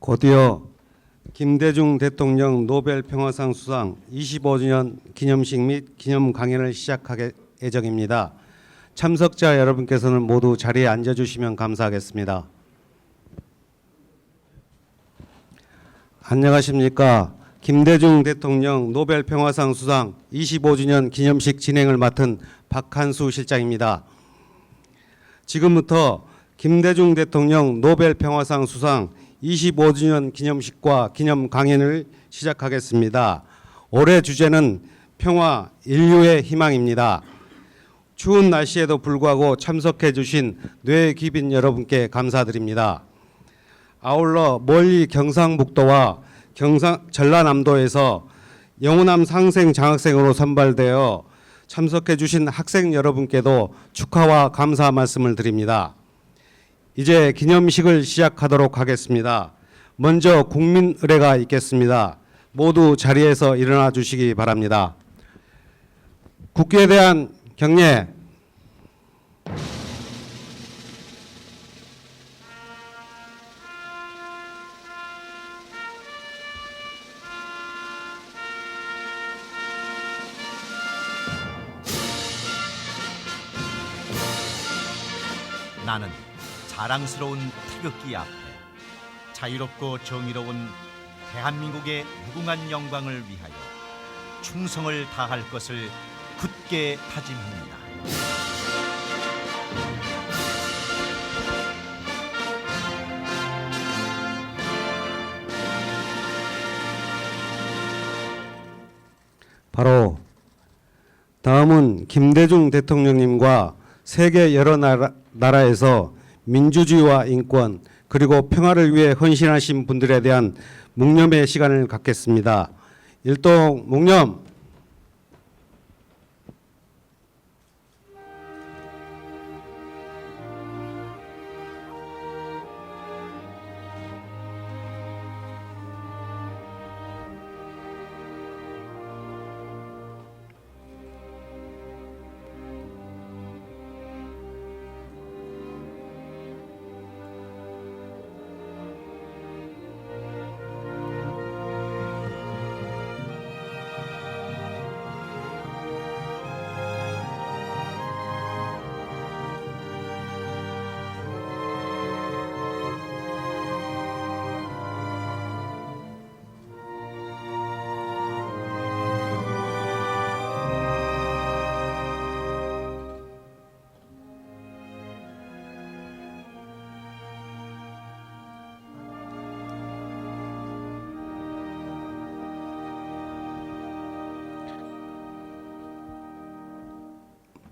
곧이어 김대중 대통령 노벨 평화상 수상 25주년 기념식 및 기념 강연을 시작하게 예정입니다. 참석자 여러분께서는 모두 자리에 앉아주시면 감사하겠습니다. 안녕하십니까. 김대중 대통령 노벨 평화상 수상 25주년 기념식 진행을 맡은 박한수 실장입니다. 지금부터 김대중 대통령 노벨 평화상 수상 25주년 기념식과 기념 강연을 시작하겠습니다. 올해 주제는 평화, 인류의 희망입니다. 추운 날씨에도 불구하고 참석해 주신 뇌 귀빈 여러분께 감사드립니다. 아울러 멀리 경상북도와 전라남도에서 영호남 상생 장학생으로 선발되어 참석해 주신 학생 여러분께도 축하와 감사 말씀을 드립니다. 이제 기념식을 시작하도록 하겠습니다. 먼저 국민의례가 있겠습니다. 모두 자리에서 일어나 주시기 바랍니다. 국기에 대한 경례. 나는 자랑스러운 태극기 앞에 자유롭고 정의로운 대한민국의 무궁한 영광을 위하여 충성을 다할 것을 굳게 다짐합니다. 바로 다음은 김대중 대통령님과 세계 여러 나라에서 민주주의와 인권 그리고 평화를 위해 헌신하신 분들에 대한 묵념의 시간을 갖겠습니다. 일동 묵념.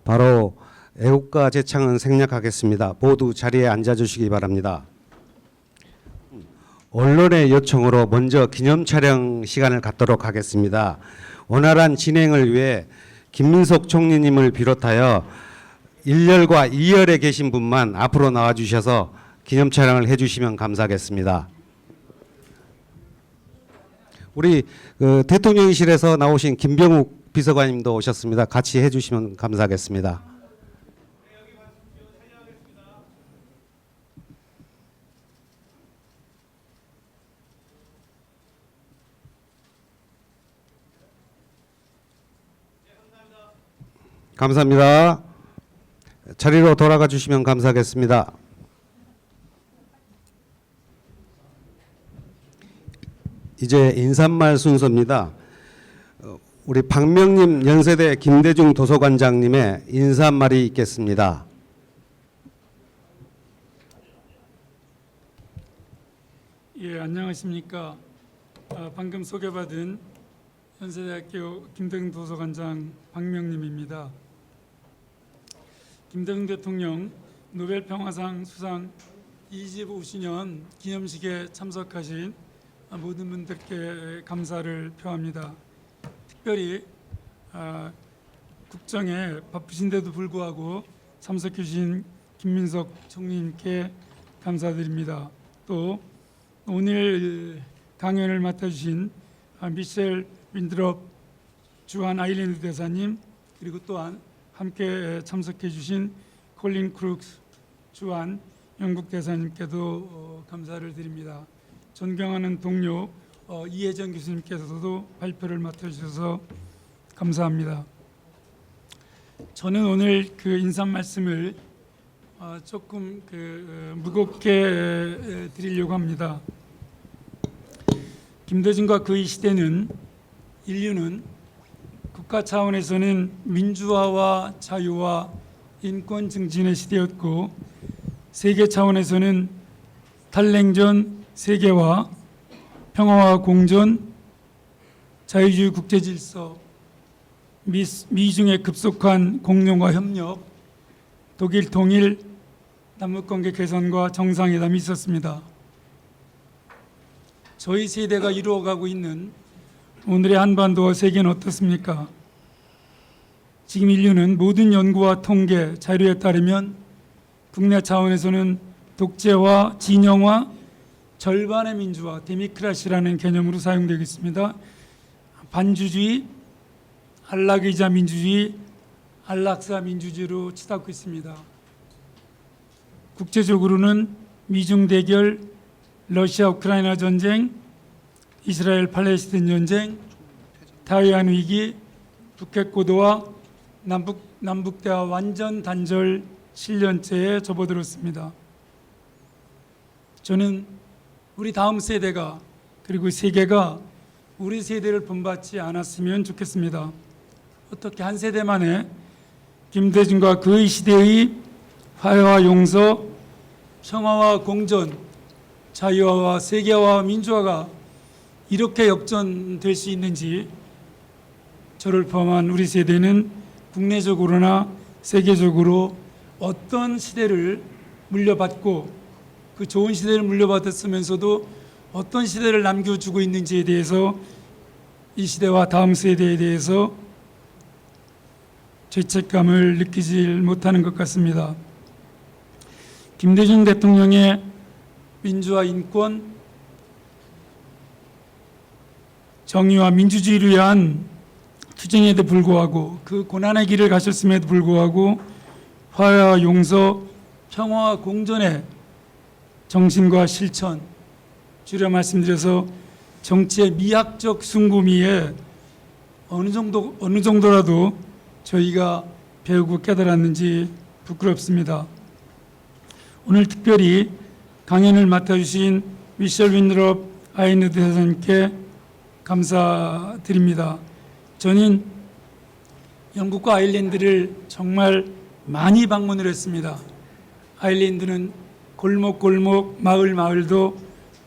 바로 애국가 제창은 생략하겠습니다. 모두 자리에 앉아주시기 바랍니다. 언론의 요청으로 먼저 기념 촬영 시간을 갖도록 하겠습니다. 원활한 진행을 위해 김민석 총리님을 비롯하여 1열과 2열에 계신 분만 앞으로 나와주셔서 기념 촬영을 해주시면 감사하겠습니다. 우리 대통령실에서 나오신 김병욱 비서관님도 오셨습니다. 같이 해주시면 감사하겠습니다. 감사합니다. 자리로 돌아가 주시면 감사하겠습니다. 이제 인사말 순서입니다. 우리 박명림 연세대 김대중 도서관장님의 인사말이 있겠습니다. 예, 안녕하십니까. 방금 소개받은 연세대학교 김대중 도서관장 박명림입니다. 김대중 대통령 노벨 평화상 수상 25주년 기념식에 참석하신 모든 분들께 감사를 표합니다. 특별히 국정에 바쁘신데도 불구하고 참석해 주신 김민석 총리님께 감사드립니다. 또 오늘 강연을 맡아주신 미셸 윈드롭 주한 아일랜드 대사님, 그리고 또한 함께 참석해 주신 콜린 크룩스 주한 영국 대사님께도 감사를 드립니다. 존경하는 동료 이혜정 교수님께서도 발표를 맡아주셔서 감사합니다. 저는 오늘 그 인사 말씀을 조금 무겁게 드리려고 합니다. 김대중과 그의 시대는 인류는 국가 차원에서는 민주화와 자유와 인권 증진의 시대였고 세계 차원에서는 탈냉전 세계화, 평화와 공존, 자유주의 국제질서, 미중의 급속한 공존과 협력, 독일 통일, 남북관계 개선과 정상회담이 있었습니다. 저희 세대가 이루어가고 있는 오늘의 한반도와 세계는 어떻습니까? 지금 인류는 모든 연구와 통계, 자료에 따르면 국내 차원에서는 독재와 진영화, 절반의 민주화, 데미크라시라는 개념으로 사용되고 있습니다. 반주주의, 안락의자 민주주의, 안락사 민주주의로 치닫고 있습니다. 국제적으로는 미중 대결, 러시아 우크라이나 전쟁, 이스라엘 팔레스타인 전쟁, 타이완 위기, 북핵 고도화, 남북 대화 완전 단절 실년째에 접어들었습니다. 저는 우리 다음 세대가 그리고 세계가 우리 세대를 본받지 않았으면 좋겠습니다. 어떻게 한 세대 만에 김대중과 그의 시대의 화해와 용서, 평화와 공존, 자유화와 세계화와 민주화가 이렇게 역전될 수 있는지 저를 포함한 우리 세대는 국내적으로나 세계적으로 어떤 시대를 물려받고 그 좋은 시대를 물려받았으면서도 어떤 시대를 남겨주고 있는지에 대해서 이 시대와 다음 세대에 대해서 죄책감을 느끼지 못하는 것 같습니다. 김대중 대통령의 민주화 인권, 정의와 민주주의를 위한 투쟁에도 불구하고 그 고난의 길을 가셨음에도 불구하고 화해와 용서, 평화와 공존의 정신과 실천, 줄여 말씀드려서 정치의 미학적 숭고미에 어느 정도라도 저희가 배우고 깨달았는지 부끄럽습니다. 오늘 특별히 강연을 맡아주신 미셸 윈드롭 아일랜드 대사님께 감사드립니다. 저는 영국과 아일랜드를 정말 많이 방문을 했습니다. 아일랜드는 골목골목, 마을도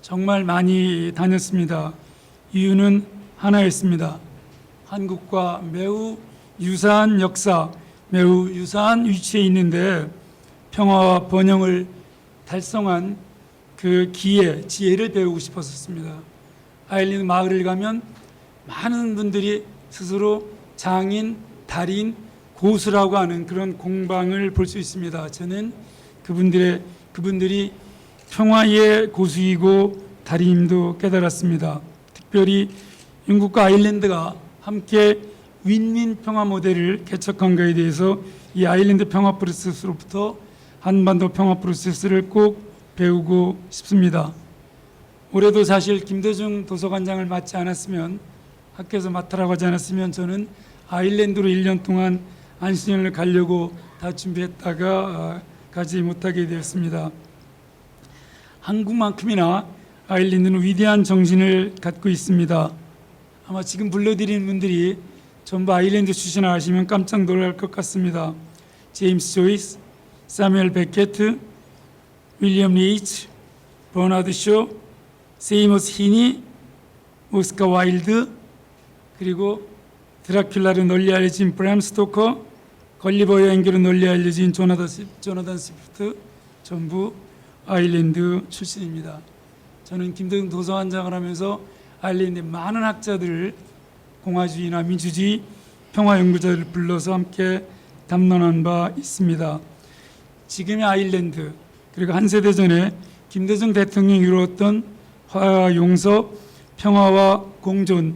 정말 많이 다녔습니다. 이유는 하나였습니다. 한국과 매우 유사한 역사, 매우 유사한 위치에 있는데 평화와 번영을 달성한 그 기회, 지혜를 배우고 싶었습니다. 아일랜드 마을을 가면 많은 분들이 스스로 장인, 달인, 고수라고 하는 그런 공방을 볼 수 있습니다. 저는 그분들이 평화의 고수이고 달인임도 깨달았습니다. 특별히 영국과 아일랜드가 함께 윈윈 평화 모델을 개척한 것에 대해서 이 아일랜드 평화 프로세스로부터 한반도 평화 프로세스를 꼭 배우고 싶습니다. 올해도 사실 김대중 도서관장을 맡지 않았으면, 학교에서 맡으라고 하지 않았으면 저는 아일랜드로 1년 동안 안식년을 가려고 다 준비했다가 가지 못하게 되었습니다. 한국만큼이나 아일랜드는 위대한 정신을 갖고 있습니다. 아마 지금 불러드리는 분들이 전부 아일랜드 출신을 아시면 깜짝 놀랄 것 같습니다. 제임스 조이스, 사뮤엘 베케트, 윌리엄 리치, 버나드 쇼, 세이머스 히니, 오스카 와일드, 그리고 드라큘라로 널리 알려진 브람 스토커, 걸리버 여행기로 널리 알려진 조나단 스위프트, 전부 아일랜드 출신입니다. 저는 김대중 도서관장을 하면서 아일랜드의 많은 학자들을 공화주의나 민주주의, 평화 연구자들을 불러서 함께 담론한 바 있습니다. 지금의 아일랜드, 그리고 한 세대 전에 김대중 대통령이 이루었던 화해와 용서, 평화와 공존,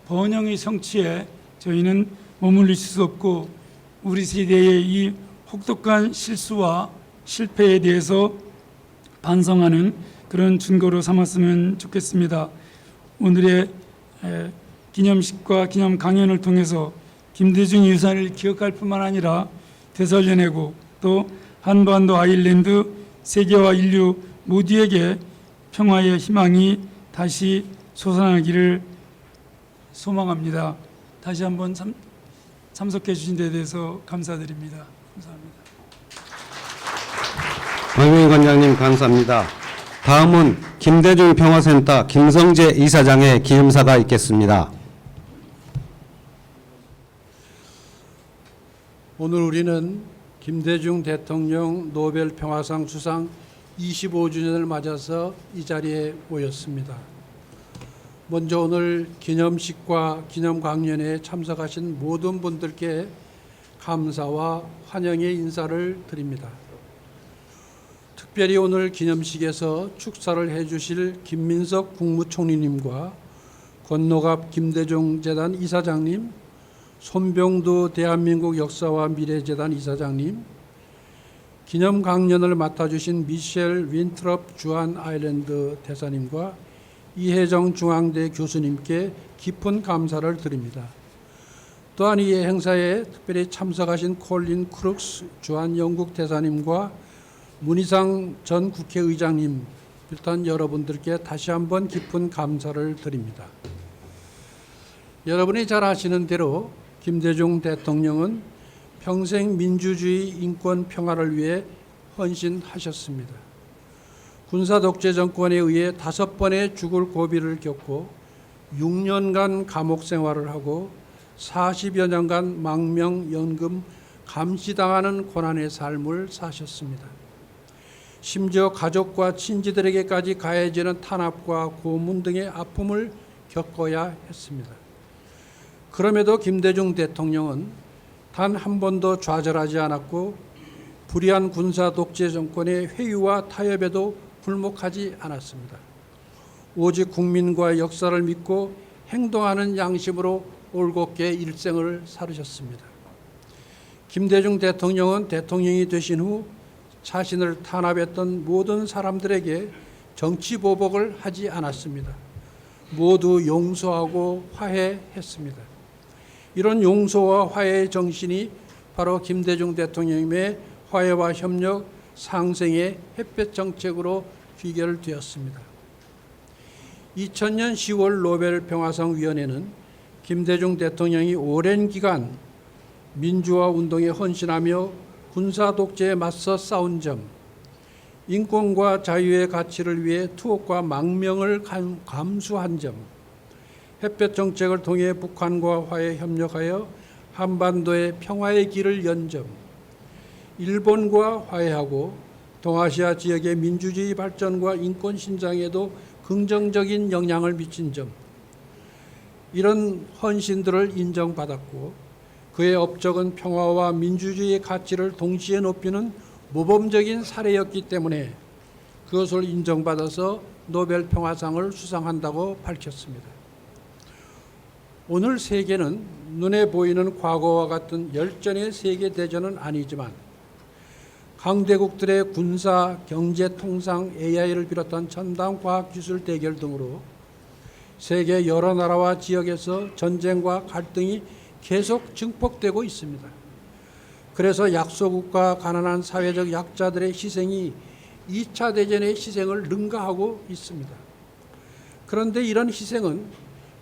번영의 성취에 저희는 머물릴 수 없고 우리 세대의 이 혹독한 실수와 실패에 대해서 반성하는 그런 증거로 삼았으면 좋겠습니다. 오늘의 기념식과 기념 강연을 통해서 김대중 유산을 기억할 뿐만 아니라 되살려내고 또 한반도, 아일랜드, 세계와 인류 모두에게 평화의 희망이 다시 솟아나기를 소망합니다. 다시 한번 참석해 주신 데 대해서 감사드립니다. 감사합니다. 박명희 관장님 감사합니다. 다음은 김대중 평화센터 김성재 이사장의 기념사가 있겠습니다. 오늘 우리는 김대중 대통령 노벨 평화상 수상 25주년을 맞아서 이 자리에 모였습니다. 먼저 오늘 기념식과 기념강연에 참석하신 모든 분들께 감사와 환영의 인사를 드립니다. 특별히 오늘 기념식에서 축사를 해주실 김민석 국무총리님과 권노갑 김대중 재단 이사장님, 손병두 대한민국 역사와 미래재단 이사장님, 기념 강연을 맡아주신 미셸 윈트럽 주한 아일랜드 대사님과 이혜정 중앙대 교수님께 깊은 감사를 드립니다. 또한 이 행사에 특별히 참석하신 콜린 크룩스 주한 영국 대사님과 문희상 전 국회의장님 비롯한 여러분들께 다시 한번 깊은 감사를 드립니다. 여러분이 잘 아시는 대로 김대중 대통령은 평생 민주주의, 인권, 평화를 위해 헌신하셨습니다. 군사 독재 정권에 의해 5번의 죽을 고비를 겪고 6년간 감옥 생활을 하고 40여 년간 망명, 연금, 감시당하는 고난의 삶을 사셨습니다. 심지어 가족과 친지들에게까지 가해지는 탄압과 고문 등의 아픔을 겪어야 했습니다. 그럼에도 김대중 대통령은 단 한 번도 좌절하지 않았고 불의한 군사 독재 정권의 회유와 타협에도 굴복하지 않았습니다. 오직 국민과 역사를 믿고 행동하는 양심으로 올곧게 일생을 살으셨습니다. 김대중 대통령은 대통령이 되신 후 자신을 탄압했던 모든 사람들에게 정치 보복을 하지 않았습니다. 모두 용서하고 화해했습니다. 이런 용서와 화해의 정신이 바로 김대중 대통령님의 화해와 협력 상생의 햇볕 정책으로 귀결되었습니다. 2000년 10월 노벨 평화상 위원회는 김대중 대통령이 오랜 기간 민주화 운동에 헌신하며 군사 독재에 맞서 싸운 점, 인권과 자유의 가치를 위해 투옥과 망명을 감수한 점, 햇볕 정책을 통해 북한과 화해 협력하여 한반도의 평화의 길을 연 점, 일본과 화해하고 동아시아 지역의 민주주의 발전과 인권 신장에도 긍정적인 영향을 미친 점, 이런 헌신들을 인정받았고 그의 업적은 평화와 민주주의의 가치를 동시에 높이는 모범적인 사례였기 때문에 그것을 인정받아서 노벨 평화상을 수상한다고 밝혔습니다. 오늘 세계는 눈에 보이는 과거와 같은 열전의 세계대전은 아니지만 강대국들의 군사, 경제, 통상, AI를 비롯한 첨단 과학기술 대결 등으로 세계 여러 나라와 지역에서 전쟁과 갈등이 계속 증폭되고 있습니다. 그래서 약소국가 가난한 사회적 약자들의 희생이 2차 대전의 희생을 능가하고 있습니다. 그런데 이런 희생은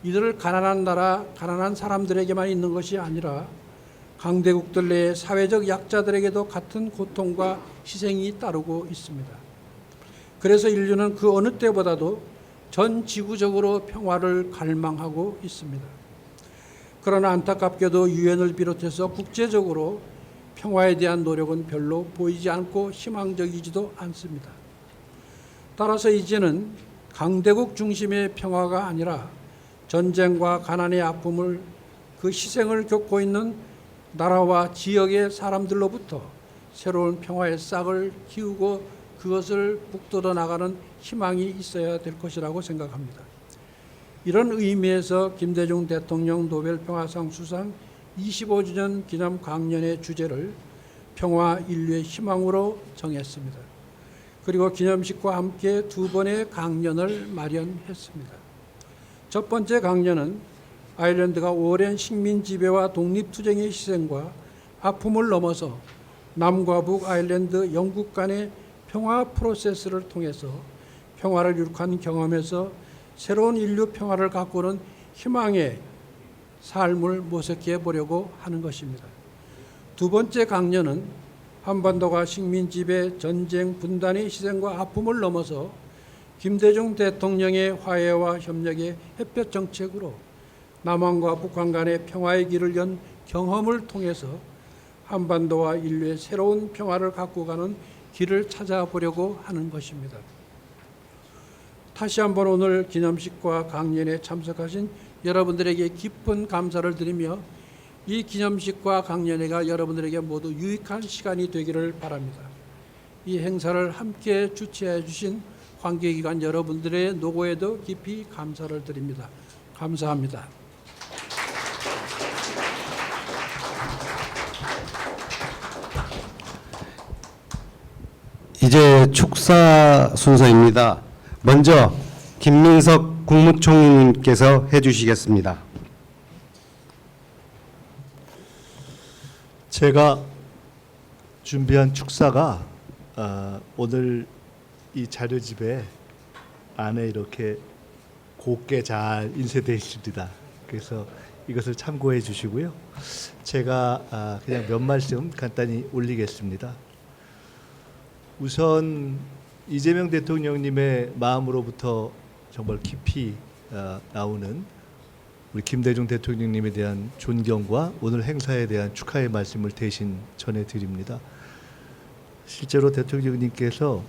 이들을 가난한 나라, 가난한 사람들에게만 있는 것이 아니라 강대국들 내의 사회적 약자들에게도 같은 고통과 희생이 따르고 있습니다. 그래서 인류는 그 어느 때보다도 전 지구적으로 평화를 갈망하고 있습니다. 그러나 안타깝게도 유엔을 비롯해서 국제적으로 평화에 대한 노력은 별로 보이지 않고 희망적이지도 않습니다. 따라서 이제는 강대국 중심의 평화가 아니라 전쟁과 가난의 아픔을 그 희생을 겪고 있는 나라와 지역의 사람들로부터 새로운 평화의 싹을 키우고 그것을 북돋아 나가는 희망이 있어야 될 것이라고 생각합니다. 이런 의미에서 김대중 대통령 노벨 평화상 수상 25주년 기념 강연의 주제를 평화 인류의 희망으로 정했습니다. 그리고 기념식과 함께 두 번의 강연을 마련했습니다. 첫 번째 강연은 아일랜드가 오랜 식민 지배와 독립투쟁의 희생과 아픔을 넘어서 남과 북 아일랜드 영국 간의 평화 프로세스를 통해서 평화를 이룩한 경험에서 새로운 인류 평화를 가꾸는 희망의 삶을 모색해 보려고 하는 것입니다. 두 번째 강연은 한반도가 식민 지배, 전쟁, 분단의 희생과 아픔을 넘어서 김대중 대통령의 화해와 협력의 햇볕 정책으로 남한과 북한 간의 평화의 길을 연 경험을 통해서 한반도와 인류의 새로운 평화를 갖고 가는 길을 찾아보려고 하는 것입니다. 다시 한번 오늘 기념식과 강연에 참석하신 여러분들에게 깊은 감사를 드리며 이 기념식과 강연회가 여러분들에게 모두 유익한 시간이 되기를 바랍니다. 이 행사를 함께 주최해 주신 관계기관 여러분들의 노고에도 깊이 감사를 드립니다. 감사합니다. 이제 축사 순서입니다. 먼저 김민석 국무총리님께서 해주시겠습니다. 제가 준비한 축사가 오늘 이 자료집에 안에 이렇게 곱게 잘 인쇄되어 있습니다. 그래서 이것을 참고해 주시고요. 제가 그냥 몇 말씀 간단히 올리겠습니다. 우선 이재명 대통령님의 마음으로부터 정말 깊이 나오는 우리 김대중 대통령님에 대한 존경과 오늘 행사에 대한 축하의 말씀을 대신 전해드립니다. 실제로 대통령님께서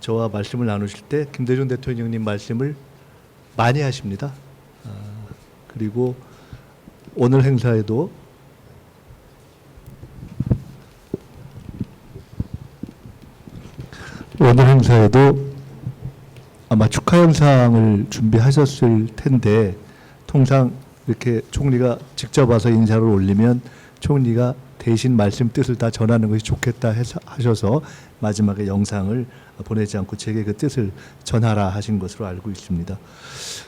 저와 말씀을 나누실 때 김대중 대통령님 말씀을 많이 하십니다. 그리고 오늘 행사에도 아마 축하 영상을 준비하셨을 텐데 통상 이렇게 총리가 직접 와서 인사를 올리면 총리가 대신 말씀 뜻을 다 전하는 것이 좋겠다 하셔서 마지막에 영상을 보내지 않고 제게 그 뜻을 전하라 하신 것으로 알고 있습니다.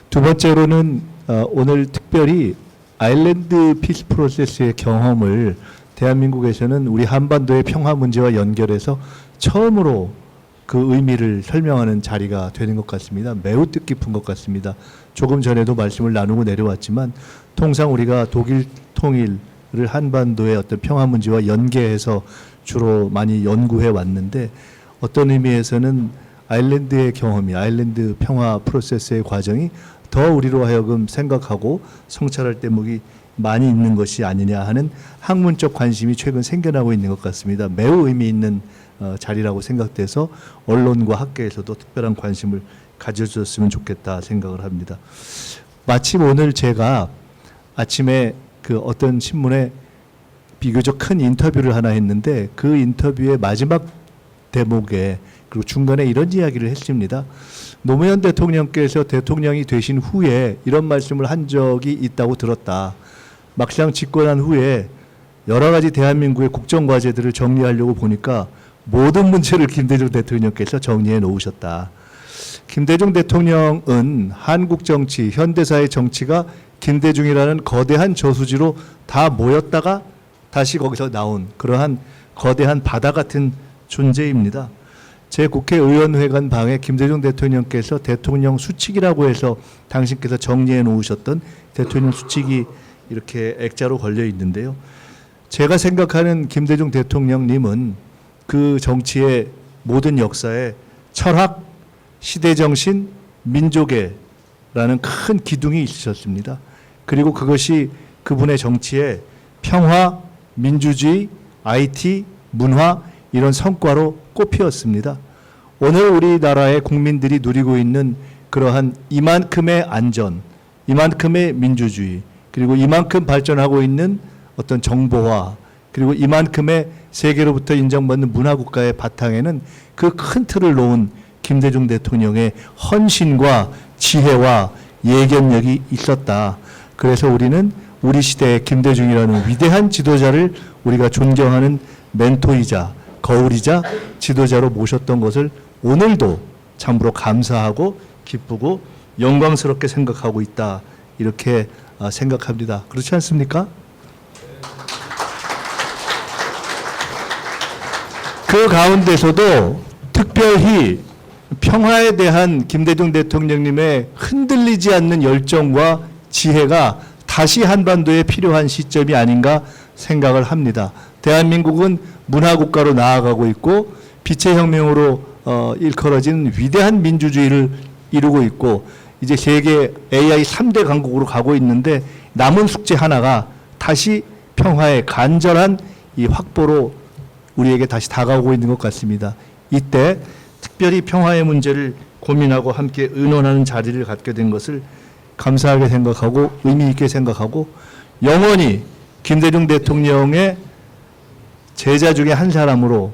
두 번째로는 오늘 특별히 아일랜드 피스 프로세스의 경험을 대한민국에서는 우리 한반도의 평화 문제와 연결해서 처음으로 그 의미를 설명하는 자리가 되는 것 같습니다. 매우 뜻깊은 것 같습니다. 조금 전에도 말씀을 나누고 내려왔지만 통상 우리가 독일 통일을 한반도의 어떤 평화 문제와 연계해서 주로 많이 연구해 왔는데 어떤 의미에서는 아일랜드의 경험이 아일랜드 평화 프로세스의 과정이 더 우리로 하여금 생각하고 성찰할 대목이 많이 있는 것이 아니냐 하는 학문적 관심이 최근 생겨나고 있는 것 같습니다. 매우 의미 있는 자리라고 생각돼서 언론과 학계에서도 특별한 관심을 가져줬으면 좋겠다 생각을 합니다. 마침 오늘 제가 아침에 그 어떤 신문에 비교적 큰 인터뷰를 하나 했는데 그 인터뷰의 마지막 대목에 그리고 중간에 이런 이야기를 했습니다. 노무현 대통령께서 대통령이 되신 후에 이런 말씀을 한 적이 있다고 들었다. 막상 집권한 후에 여러 가지 대한민국의 국정과제들을 정리하려고 보니까 모든 문제를 김대중 대통령께서 정리해 놓으셨다. 김대중 대통령은 한국 정치, 현대사의 정치가 김대중이라는 거대한 저수지로 다 모였다가 다시 거기서 나온 그러한 거대한 바다 같은 존재입니다. 제 국회의원회관 방에 김대중 대통령께서 대통령 수칙이라고 해서 당신께서 정리해 놓으셨던 대통령 수칙이 이렇게 액자로 걸려 있는데요. 제가 생각하는 김대중 대통령님은 그 정치의 모든 역사에 철학, 시대정신, 민족애라는 큰 기둥이 있으셨습니다. 그리고 그것이 그분의 정치에 평화, 민주주의, IT, 문화 이런 성과로 꼽히었습니다. 오늘 우리나라의 국민들이 누리고 있는 그러한 이만큼의 안전, 이만큼의 민주주의, 그리고 이만큼 발전하고 있는 어떤 정보화, 그리고 이만큼의 세계로부터 인정받는 문화국가의 바탕에는 그 큰 틀을 놓은 김대중 대통령의 헌신과 지혜와 예견력이 있었다. 그래서 우리는 우리 시대의 김대중이라는 위대한 지도자를 우리가 존경하는 멘토이자 거울이자 지도자로 모셨던 것을 오늘도 참으로 감사하고 기쁘고 영광스럽게 생각하고 있다. 이렇게 생각합니다. 그렇지 않습니까? 그 가운데서도 특별히 평화에 대한 김대중 대통령님의 흔들리지 않는 열정과 지혜가 다시 한반도에 필요한 시점이 아닌가 생각을 합니다. 대한민국은 문화국가로 나아가고 있고 빛의 혁명으로 일컬어진 위대한 민주주의를 이루고 있고 이제 세계 AI 3대 강국으로 가고 있는데 남은 숙제 하나가 다시 평화의 간절한 이 확보로 우리에게 다시 다가오고 있는 것 같습니다. 이때 특별히 평화의 문제를 고민하고 함께 의논하는 자리를 갖게 된 것을 감사하게 생각하고 의미 있게 생각하고 영원히 김대중 대통령의 제자 중에 한 사람으로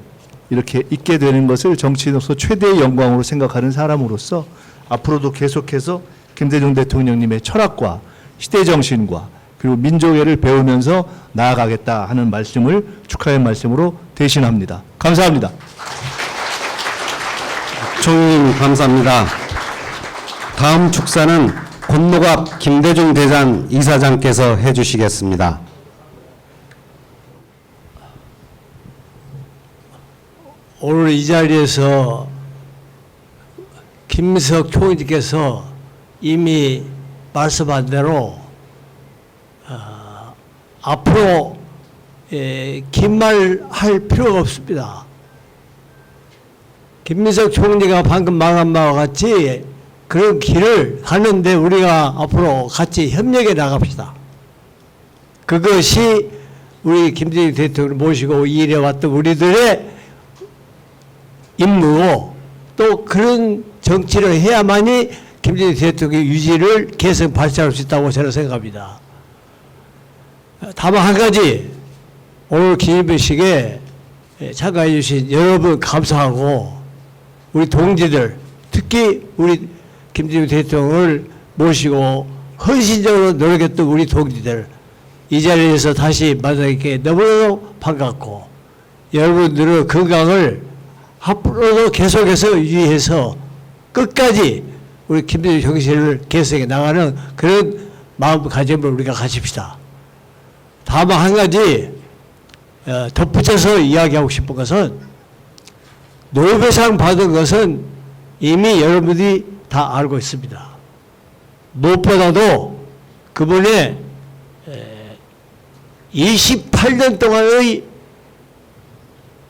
이렇게 있게 되는 것을 정치인으로서 최대의 영광으로 생각하는 사람으로서 앞으로도 계속해서 김대중 대통령님의 철학과 시대정신과 그리고 민족애를 배우면서 나아가겠다 하는 말씀을 축하의 말씀으로 대신합니다. 감사합니다. 총리님 감사합니다. 다음 축사는 권노갑 김대중 대장 이사장께서 해주시겠습니다. 오늘 이 자리에서 김민석 총리께서 이미 말씀한 대로 앞으로 긴 말 할 필요가 없습니다. 김민석 총리가 방금 말한 바와 같이 그런 길을 가는데 우리가 앞으로 같이 협력해 나갑시다. 그것이 우리 김대중 대통령을 모시고 일해왔던 우리들의 임무고 또 그런 정치를 해야만이 김대중 대통령의 유지를 계속 발전할 수 있다고 저는 생각합니다. 다만 한 가지 오늘 기념식에 참가해 주신 여러분 감사하고 우리 동지들 특히 우리 김대중 대통령을 모시고 헌신적으로 노력했던 우리 동지들 이 자리에서 다시 만나게 너무너무 반갑고 여러분들의 건강을 앞으로도 계속해서 유지해서 끝까지 우리 김대중 정신을 계속해 나가는 그런 마음가짐을 우리가 가집시다. 다만 한 가지 덧붙여서 이야기하고 싶은 것은 노벨상 받은 것은 이미 여러분들이 다 알고 있습니다. 무엇보다도 그분의 28년 동안의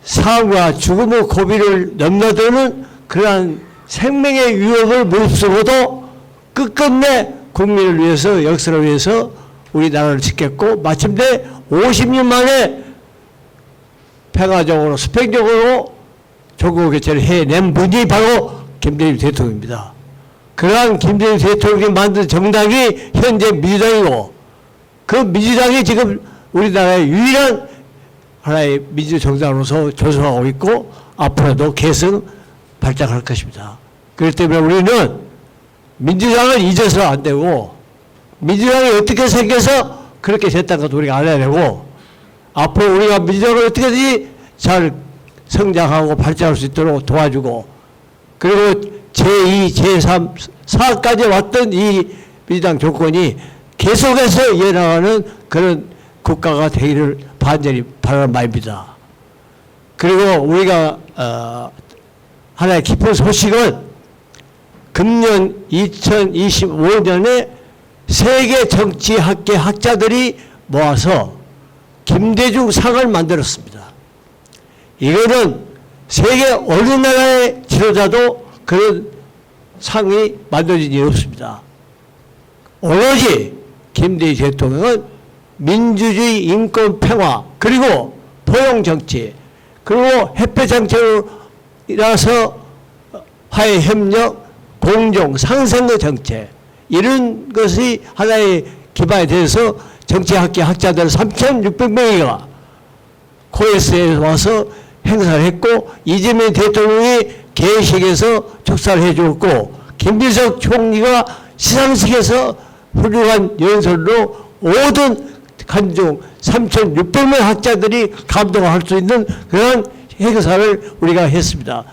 삶과 죽음의 고비를 넘나드는 그러한 생명의 위협을 무릅쓰고도 끝끝내 국민을 위해서 역사를 위해서 우리나라를 지켰고 마침내 50년 만에 평화적으로 수평적으로 조국 개최를 해낸 분이 바로 김대중 대통령입니다. 그러한 김대중 대통령이 만든 정당이 현재 민주당이고 그 민주당이 지금 우리나라의 유일한 하나의 민주정당으로서 조성하고 있고 앞으로도 계속 발전할 것입니다. 그렇기 때문에 우리는 민주당을 잊어서 안 되고 민주당이 어떻게 생겨서 그렇게 됐다는 것도 우리가 알아야 되고 앞으로 우리가 민주당을 어떻게든지 잘 성장하고 발전할 수 있도록 도와주고 그리고 제2, 제3, 4까지 왔던 이 민주당 정권이 계속해서 이어나가는 그런 국가가 되기를 반절히 바라는 바입니다. 그리고 우리가 하나의 기쁜 소식은 금년 2025년에 세계 정치학계 학자들이 모아서 김대중 상을 만들었습니다. 이거는 세계 어느 나라의 지도자도 그런 상이 만들어진 일이 없습니다. 오로지 김대중 대통령은 민주주의, 인권, 평화, 그리고 포용 정치, 그리고 협회 정책이라서 화해 협력, 공정, 상생의 정책 이런 것이 하나의 기반이 돼서 정치학계 학자들 3,600명이가 코에스에 와서 행사를 했고 이재명 대통령이 개회식에서 축사를 해주었고 김민석 총리가 시상식에서 훌륭한 연설로 모든 관중 3,600명 학자들이 감동할 수 있는 그런 행사를 우리가 했습니다.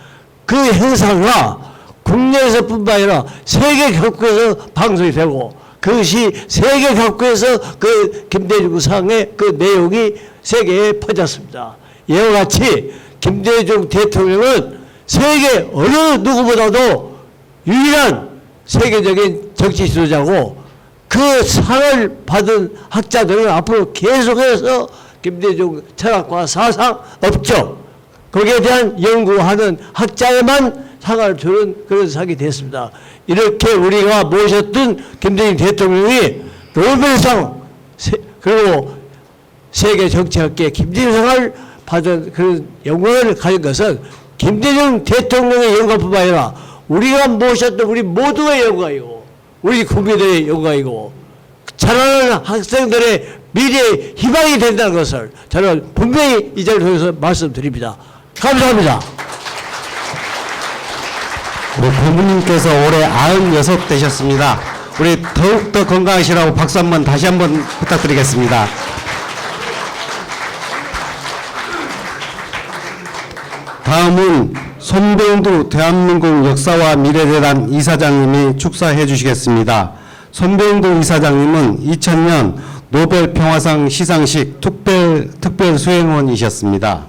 그 행사가 국내에서뿐만 아니라 세계 각국에서 방송이 되고 그것이 세계 각국에서 그 김대중 상의 그 내용이 세계에 퍼졌습니다. 이와 같이 김대중 대통령은 세계 어느 누구보다도 유일한 세계적인 정치 지도자고 그 상을 받은 학자들은 앞으로 계속해서 김대중 철학과 사상 업적 거기에 대한 연구하는 학자에만 상을 주는 그런 상이 됐습니다. 이렇게 우리가 모셨던 김대중 대통령이 노벨상 그리고 세계 정치학계 김대중상을 받은 그런 영광을 가진 것은 김대중 대통령의 영광뿐만 아니라 우리가 모셨던 우리 모두의 영광이고 우리 국민들의 영광이고 자라나는 학생들의 미래의 희망이 된다는 것을 저는 분명히 이 자리를 통해서 말씀드립니다. 감사합니다. 우리 고모님께서 올해 96 되셨습니다. 우리 더욱더 건강하시라고 박수 한번 다시 한번 부탁드리겠습니다. 다음은 손병두 대한민국 역사와 미래재단 이사장님이 축사해 주시겠습니다. 손병두 이사장님은 2000년 노벨 평화상 시상식 특별 수행원이셨습니다.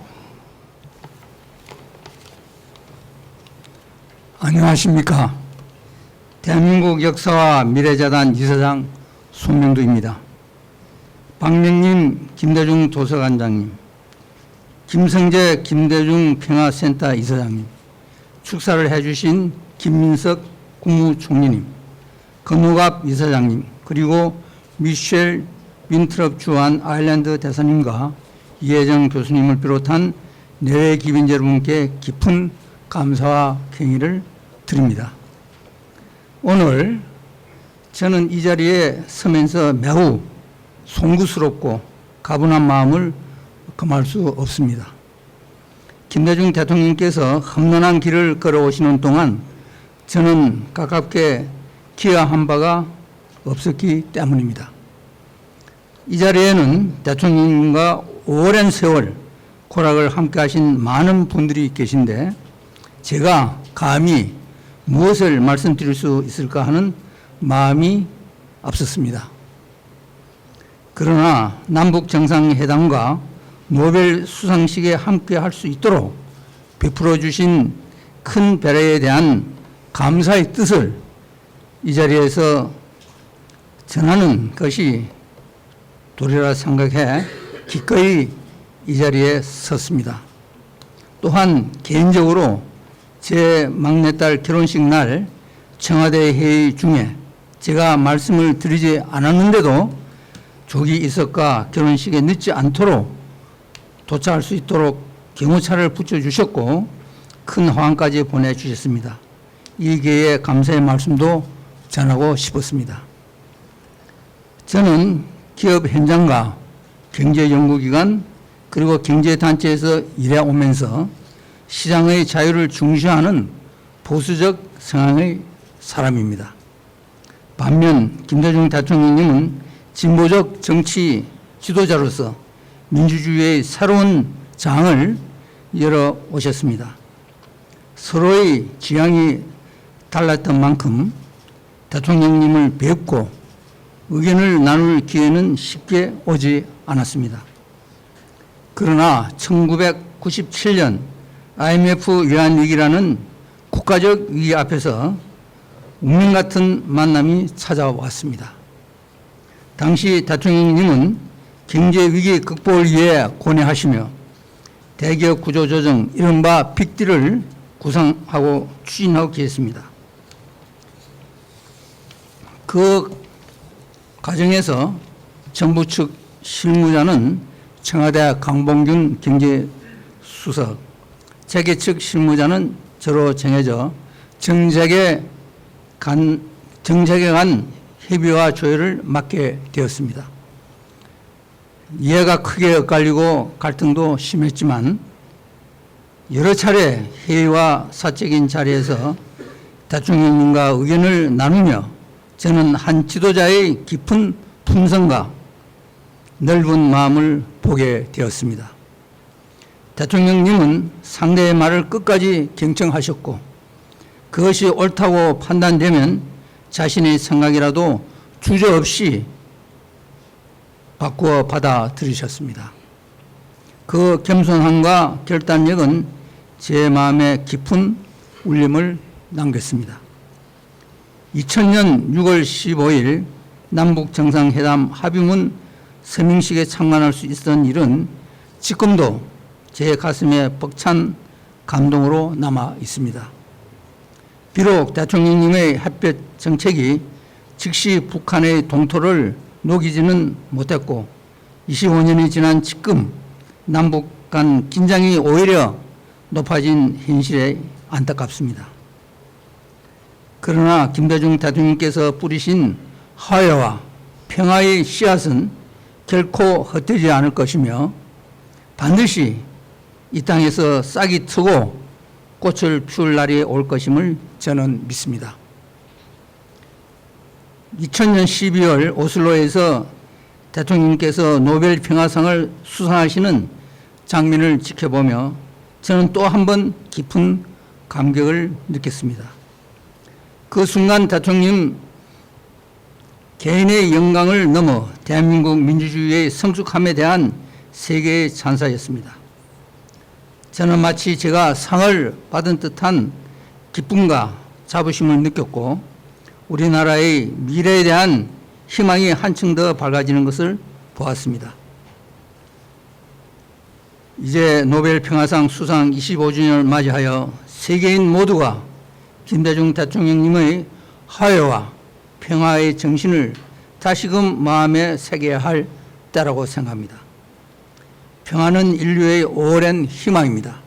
안녕하십니까. 대한민국 역사와 미래재단 이사장 손명두입니다. 박명림 김대중 도서관장님, 김성재 김대중 평화센터 이사장님, 축사를 해주신 김민석 국무총리님, 건우갑 이사장님, 그리고 미셸 윈트럽 주한 아일랜드 대사님과 이혜정 교수님을 비롯한 내외 기빈 여러분께 깊은 감사와 경의를 드립니다. 오늘 저는 이 자리에 서면서 매우 송구스럽고 가분한 마음을 금할 수 없습니다. 김대중 대통령께서 험난한 길을 걸어오시는 동안 저는 가깝게 기여한 바가 없었기 때문입니다. 이 자리에는 대통령님과 오랜 세월 고락을 함께 하신 많은 분들이 계신데 제가 감히 무엇을 말씀드릴 수 있을까 하는 마음이 앞섰습니다. 그러나 남북 정상회담과 노벨 수상식에 함께 할 수 있도록 베풀어 주신 큰 배려에 대한 감사의 뜻을 이 자리에서 전하는 것이 도리라 생각해 기꺼이 이 자리에 섰습니다. 또한 개인적으로 제 막내딸 결혼식 날 청와대 회의 중에 제가 말씀을 드리지 않았는데도 조기 이석과 결혼식에 늦지 않도록 도착할 수 있도록 경호차를 붙여주셨고 큰 화환까지 보내주셨습니다. 이 기회에 감사의 말씀도 전하고 싶었습니다. 저는 기업 현장과 경제연구기관 그리고 경제단체에서 일해오면서 시장의 자유를 중시하는 보수적 성향의 사람입니다. 반면 김대중 대통령님은 진보적 정치 지도자로서 민주주의의 새로운 장을 열어 오셨습니다. 서로의 지향이 달랐던 만큼 대통령님을 뵙고 의견을 나눌 기회는 쉽게 오지 않았습니다. 그러나 1997년 IMF 외환위기라는 국가적 위기 앞에서 운명 같은 만남이 찾아왔습니다. 당시 대통령님은 경제위기 극복을 위해 고뇌하시며 대기업 구조조정 이른바 빅딜을 구상하고 추진하고 계셨습니다. 그 과정에서 정부 측 실무자는 청와대 강봉균 경제수석, 재계 측 실무자는 저로 정해져 정책에 간 협의와 조율을 맡게 되었습니다. 이해가 크게 엇갈리고 갈등도 심했지만 여러 차례 회의와 사적인 자리에서 대통령님과 의견을 나누며 저는 한 지도자의 깊은 품성과 넓은 마음을 보게 되었습니다. 대통령님은 상대의 말을 끝까지 경청하셨고 그것이 옳다고 판단되면 자신의 생각이라도 주저없이 바꾸어 받아들이셨습니다. 그 겸손함과 결단력은 제 마음에 깊은 울림을 남겼습니다. 2000년 6월 15일 남북 정상회담 합의문 서명식에 참관할 수 있었던 일은 지금도 제 가슴에 벅찬 감동으로 남아 있습니다. 비록 대통령님의 햇볕 정책이 즉시 북한의 동토를 녹이지는 못했고 25년이 지난 지금 남북 간 긴장이 오히려 높아진 현실에 안타깝습니다. 그러나 김대중 대통령께서 뿌리신 화해와 평화의 씨앗은 결코 헛되지 않을 것이며 반드시 이 땅에서 싹이 트고 꽃을 피울 날이 올 것임을 저는 믿습니다. 2000년 12월 오슬로에서 대통령께서 노벨 평화상을 수상하시는 장면을 지켜보며 저는 또 한 번 깊은 감격을 느꼈습니다. 그 순간 대통령 개인의 영광을 넘어 대한민국 민주주의의 성숙함에 대한 세계의 찬사였습니다. 저는 마치 제가 상을 받은 듯한 기쁨과 자부심을 느꼈고 우리나라의 미래에 대한 희망이 한층 더 밝아지는 것을 보았습니다. 이제 노벨 평화상 수상 25주년을 맞이하여 세계인 모두가 김대중 대통령님의 화해와 평화의 정신을 다시금 마음에 새겨야 할 때라고 생각합니다. 평화는 인류의 오랜 희망입니다.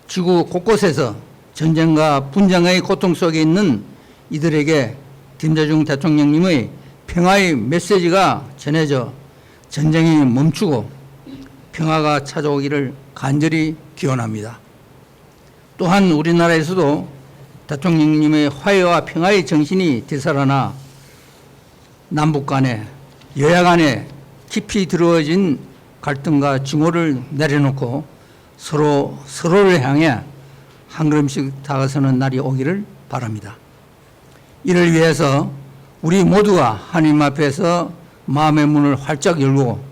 지구 곳곳에서 전쟁과 분쟁의 고통 속에 있는 이들에게 김대중 대통령님의 평화의 메시지가 전해져 전쟁이 멈추고 평화가 찾아오기를 간절히 기원합니다. 또한 우리나라에서도 대통령님의 화해와 평화의 정신이 되살아나 남북 간에 여야 간에 깊이 들어진 갈등과 증오를 내려놓고 서로를 향해 한 걸음씩 다가서는 날이 오기를 바랍니다. 이를 위해서 우리 모두가 하나님 앞에서 마음의 문을 활짝 열고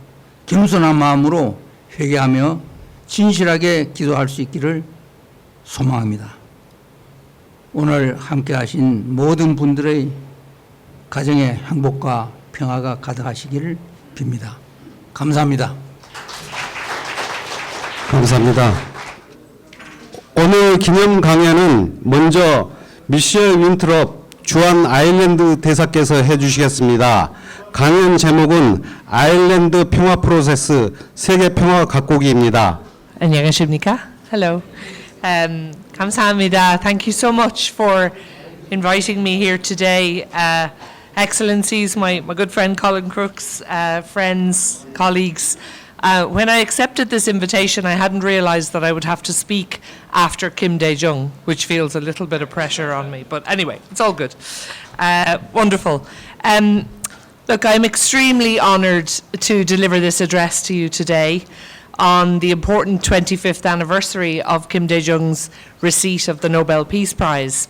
겸손한 마음으로 회개하며 진실하게 기도할 수 있기를 소망합니다. 오늘 함께 하신 모든 분들의 가정의 행복과 평화가 가득하시기를 빕니다. 감사합니다. 감사합니다. 오늘 기념 강연은 먼저 미셸 윈트롭 주한 아일랜드 대사께서 해주시겠습니다. 강연 제목은 아일랜드 평화 프로세스 세계 평화 각고기입니다. 안녕하십니까? Hello. 감사합니다. Thank you so much for inviting me here today. Excellencies, my good friend Colin Crooks, friends, colleagues. When I accepted this invitation, I hadn't realized that I would have to speak after Kim Dae-jung, which feels a little bit of pressure on me. But anyway, it's all good. Wonderful. Look, I'm extremely honored to deliver this address to you today on the important 25th anniversary of Kim Dae-jung's receipt of the Nobel Peace Prize.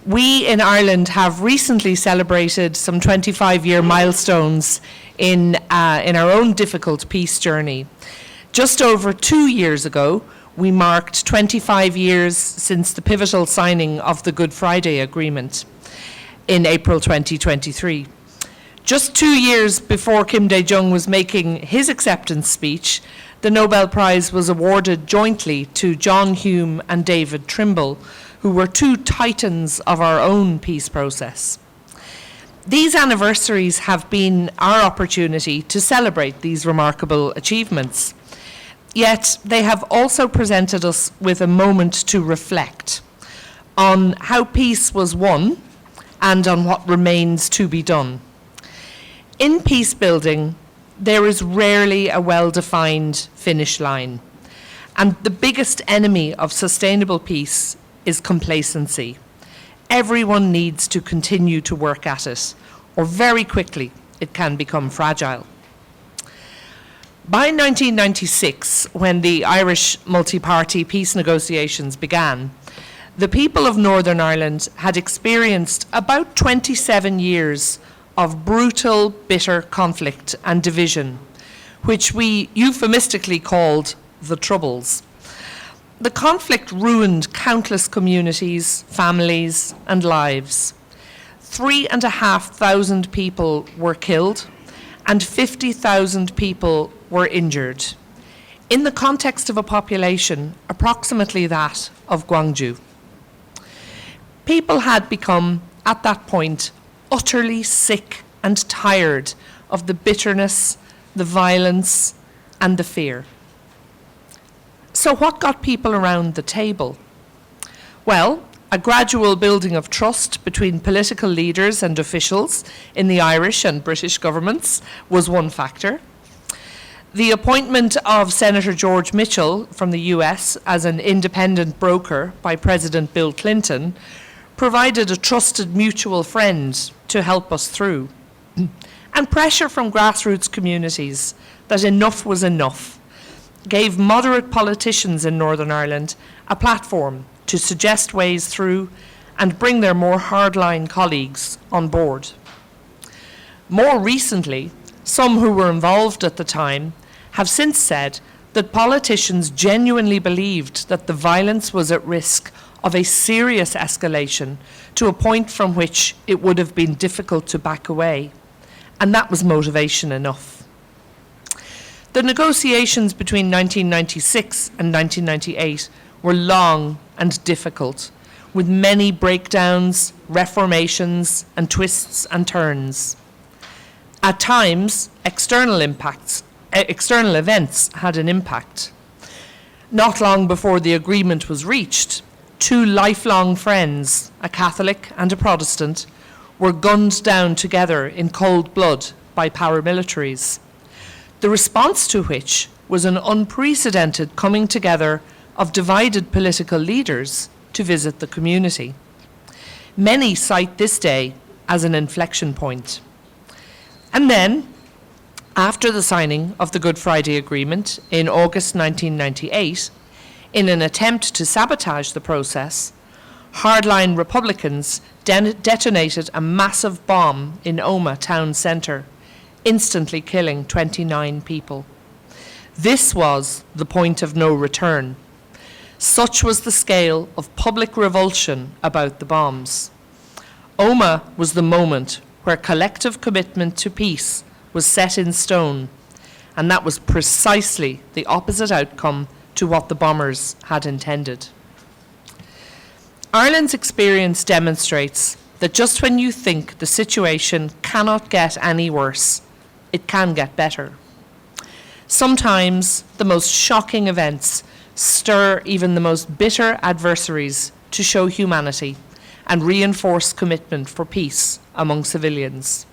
We in Ireland have recently celebrated some 25-year milestones in our own difficult peace journey. Just over 2 years ago, we marked 25 years since the pivotal signing of the Good Friday Agreement in April 2023. Just 2 years before Kim Dae-jung was making his acceptance speech, the Nobel Prize was awarded jointly to John Hume and David Trimble, who were two titans of our own peace process. These anniversaries have been our opportunity to celebrate these remarkable achievements. Yet they have also presented us with a moment to reflect on how peace was won and on what remains to be done. In peace building, there is rarely a well-defined finish line, and the biggest enemy of sustainable peace is complacency. Everyone needs to continue to work at it, or very quickly it can become fragile. By 1996, when the Irish multi-party peace negotiations began, the people of Northern Ireland had experienced about 27 years of brutal, bitter conflict and division, which we euphemistically called the Troubles. The conflict ruined countless communities, families, and lives. 3,500 people were killed, and 50,000 people were injured, in the context of a population approximately that of Gwangju. People had become, at that point, utterly sick and tired of the bitterness, the violence, and the fear. So what got people around the table? Well, a gradual building of trust between political leaders and officials in the Irish and British governments was one factor. The appointment of Senator George Mitchell from the US as an independent broker by President Bill Clinton provided a trusted mutual friend to help us through. And pressure from grassroots communities that enough was enough gave moderate politicians in Northern Ireland a platform to suggest ways through and bring their more hardline colleagues on board. More recently, some who were involved at the time have since said that politicians genuinely believed that the violence was at risk of a serious escalation to a point from which it would have been difficult to back away, and that was motivation enough. The negotiations between 1996 and 1998 were long and difficult, with many breakdowns, reformations, and twists and turns. At times, external events had an impact. Not long before the agreement was reached, two lifelong friends, a Catholic and a Protestant, were gunned down together in cold blood by paramilitaries, the response to which was an unprecedented coming together of divided political leaders to visit the community. Many cite this day as an inflection point. And then, after the signing of the Good Friday Agreement in August 1998, in an attempt to sabotage the process, hardline Republicans detonated a massive bomb in Omagh town centre, instantly killing 29 people. This was the point of no return. Such was the scale of public revulsion about the bombs. Omagh was the moment where collective commitment to peace was set in stone, and that was precisely the opposite outcome to what the bombers had intended. Ireland's experience demonstrates that just when you think the situation cannot get any worse, it can get better. Sometimes the most shocking events stir even the most bitter adversaries to show humanity and reinforce commitment for peace among civilians.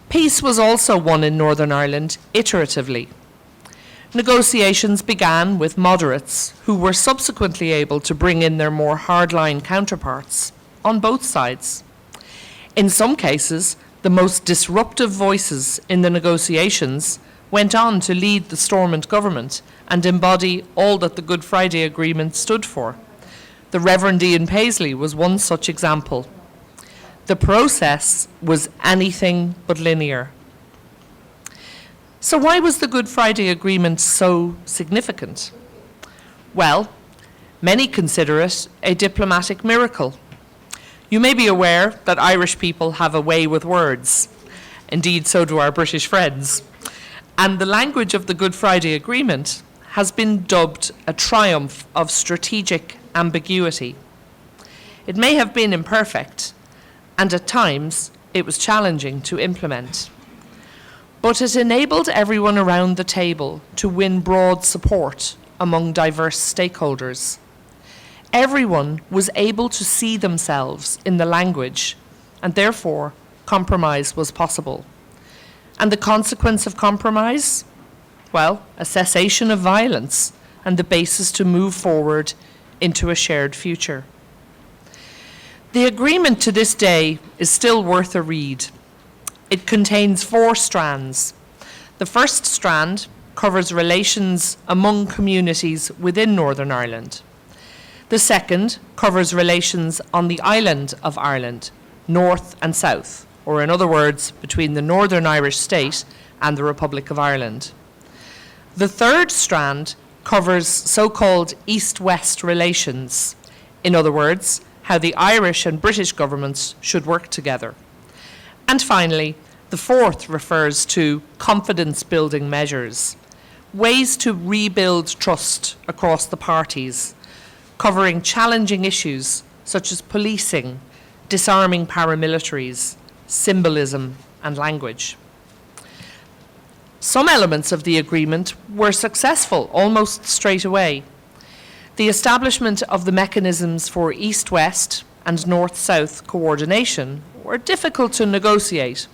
Peace was also won in Northern Ireland iteratively. Negotiations began with moderates who were subsequently able to bring in their more hardline counterparts on both sides. In some cases, the most disruptive voices in the negotiations went on to lead the Stormont government and embody all that the Good Friday Agreement stood for. The Reverend Ian Paisley was one such example. The process was anything but linear. So why was the Good Friday Agreement so significant? Well, many consider it a diplomatic miracle. You may be aware that Irish people have a way with words. Indeed, so do our British friends. And the language of the Good Friday Agreement has been dubbed a triumph of strategic ambiguity. It may have been imperfect, and at times it was challenging to implement. But it enabled everyone around the table to win broad support among diverse stakeholders. Everyone was able to see themselves in the language, and therefore compromise was possible. And the consequence of compromise? Well, a cessation of violence and the basis to move forward into a shared future. The agreement to this day is still worth a read. It contains 4 strands. The first strand covers relations among communities within Northern Ireland. The second covers relations on the island of Ireland, north and south, or in other words, between the Northern Irish state and the Republic of Ireland. The third strand covers so-called east-west relations, in other words, how the Irish and British governments should work together. And finally, the fourth refers to confidence-building measures, ways to rebuild trust across the parties, covering challenging issues such as policing, disarming paramilitaries, symbolism and language. Some elements of the agreement were successful almost straight away. The establishment of the mechanisms for East-West and North-South coordination were difficult to negotiate,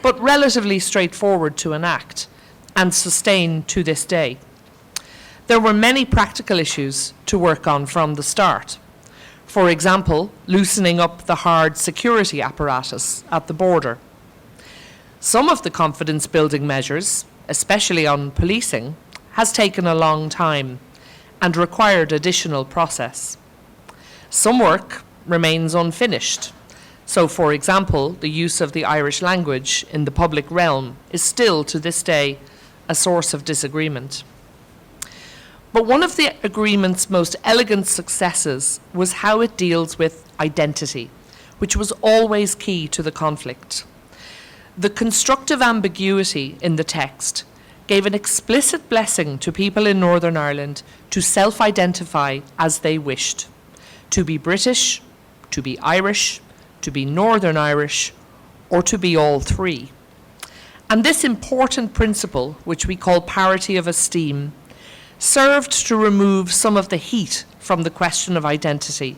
but relatively straightforward to enact and sustain to this day. There were many practical issues to work on from the start. For example, loosening up the hard security apparatus at the border. Some of the confidence-building measures, especially on policing, has taken a long time and required additional process. Some work remains unfinished. So, for example, the use of the Irish language in the public realm is still, to this day, a source of disagreement. But one of the agreement's most elegant successes was how it deals with identity, which was always key to the conflict. The constructive ambiguity in the text gave an explicit blessing to people in Northern Ireland to self-identify as they wished, to be British, to be Irish, to be Northern Irish, or to be all three. And this important principle, which we call parity of esteem, served to remove some of the heat from the question of identity,